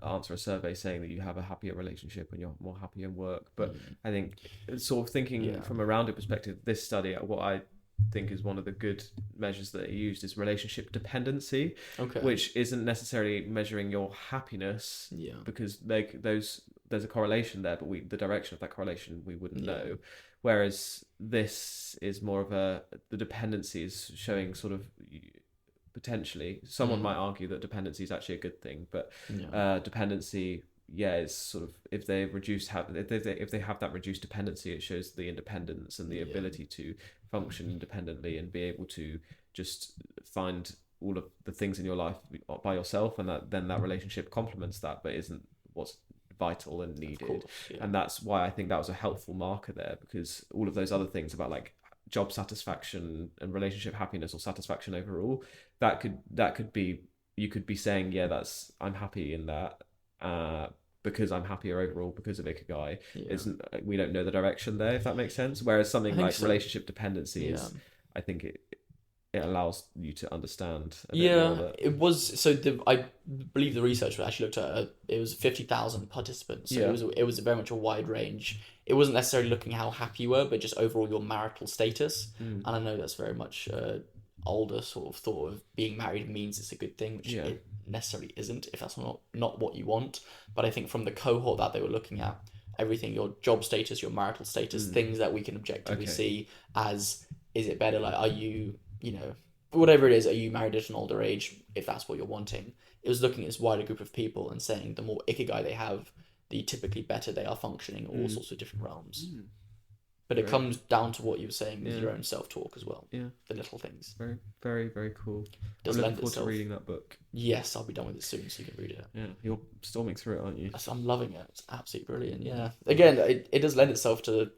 answer a survey saying that you have a happier relationship and you're more happy in work. But I think sort of thinking from a rounded perspective, this study, what I think is one of the good measures that it used is relationship dependency, which isn't necessarily measuring your happiness, because there's a correlation there, but the direction of that correlation we wouldn't know. Whereas this is more of the dependency is showing sort of potentially. Someone might argue that dependency is actually a good thing, but dependency, is sort of if they have that reduced dependency, it shows the independence and the ability to function independently and be able to just find all of the things in your life by yourself, and that relationship complements that, but isn't what's vital and needed. And that's why I think that was a helpful marker there, because all of those other things about like job satisfaction and relationship happiness or satisfaction overall, that could be, you could be saying, that's, I'm happy in that because I'm happier overall because of ikigai. We don't know the direction there, if that makes sense. Whereas something like relationship dependency is, I think it allows you to understand a bit more that... It was, so I believe the research actually looked at it was 50,000 participants, so it was very much a wide range. It wasn't necessarily looking how happy you were, but just overall your marital status. And I know that's very much older sort of thought of being married means it's a good thing, which it necessarily isn't if that's not what you want. But I think from the cohort that they were looking at, everything, your job status, your marital status, things that we can objectively see as, is it better, like, are you, whatever it is, are you married at an older age, if that's what you're wanting. It was looking at this wider group of people and saying the more ikigai they have, the typically better they are functioning in all sorts of different realms. But it comes down to what you were saying with your own self-talk as well. The little things. Very, very, very cool. I'm looking forward to reading that book. Yes, I'll be done with it soon, so you can read it. Yeah, you're storming through it, aren't you? I'm loving it. It's absolutely brilliant. Yeah. Again, it does lend itself to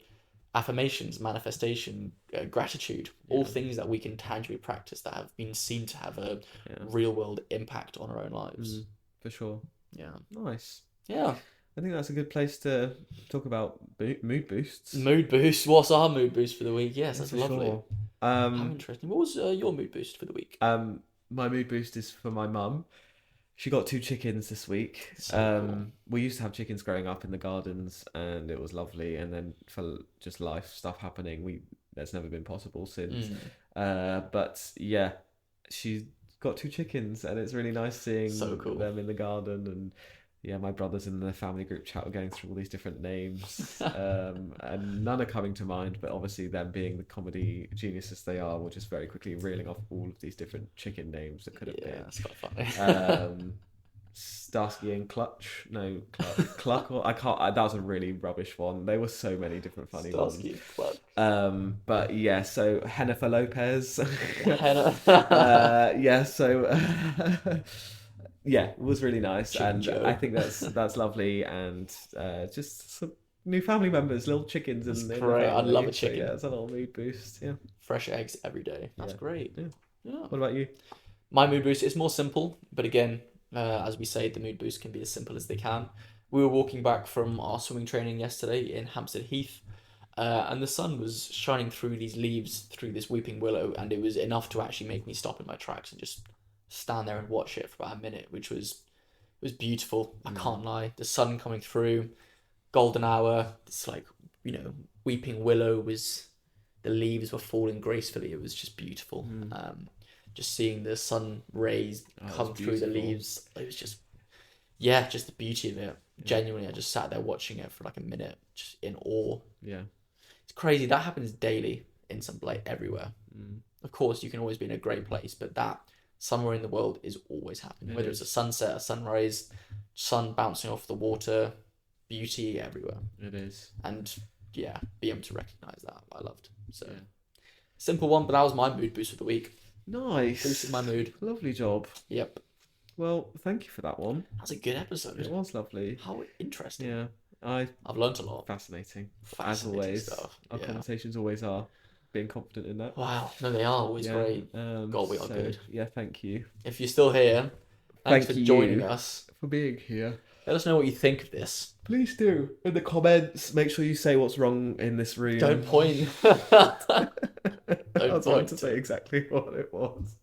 affirmations, manifestation, gratitude, all things that we can tangibly practice that have been seen to have a real world impact on our own lives. For sure. Yeah. Nice. Yeah. I think that's a good place to talk about mood boosts. Mood boost. What's our mood boost for the week? Yes, that's lovely. Sure. How interesting. What was your mood boost for the week? My mood boost is for my mum. She got 2 chickens this week. Cool. We used to have chickens growing up in the gardens, and it was lovely. And then for just life stuff happening, that's never been possible since. But yeah, she's got 2 chickens, and it's really nice seeing them in the garden. And yeah, my brothers in the family group chat were going through all these different names, and none are coming to mind. But obviously, them being the comedy geniuses they are, were just very quickly reeling off all of these different chicken names that could have been. Yeah, that's quite funny. Starsky and Clutch, no, Cluck, or I can't. That was a really rubbish one. There were so many different funny Starsky ones. And Clutch. But yeah, so Jennifer Lopez. Yeah, it was really nice, and I think that's lovely, and just some new family members, little chickens. That's great. I love a chicken. So yeah, it's a little mood boost. Yeah, fresh eggs every day. That's great. Yeah. What about you? My mood boost is more simple, but again, as we say, the mood boost can be as simple as they can. We were walking back from our swimming training yesterday in Hampstead Heath, and the sun was shining through these leaves, through this weeping willow, and it was enough to actually make me stop in my tracks and just stand there and watch it for about a minute, which was was beautiful. I can't lie. The sun coming through, golden hour. It's like, weeping willow the leaves were falling gracefully. It was just beautiful. Just seeing the sun rays come through the leaves. It was just the beauty of it. Genuinely, I just sat there watching it for like a minute, just in awe. Yeah. It's crazy. That happens daily in some place, everywhere. Of course, you can always be in a great place, but that somewhere in the world is always happening. Whether it's a sunset, a sunrise, sun bouncing off the water, beauty everywhere. It is. And be able to recognise that, I loved. So, simple one, but that was my mood boost of the week. Nice. Boosted my mood. Lovely job. Yep. Well, thank you for that one. That was a good episode. It was lovely. How interesting. Yeah. I've learnt a lot. Fascinating. As Fascinating always. stuff. Our conversations always are. Being confident in that. Wow. No, they are always great. God, we are good. Yeah, thank you. If you're still here, thanks for joining us. For being here. Let us know what you think of this. Please do. In the comments, make sure you say what's wrong in this room. Don't point. I was about to say exactly what it was.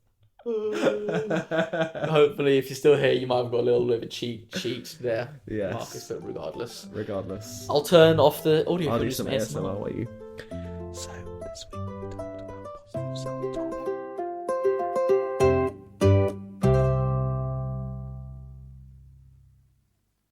Hopefully, if you're still here, you might have got a little bit of a cheat sheet there. Yes. Marcus, but regardless. Regardless. I'll turn off the audio. I'll do some ASMR while you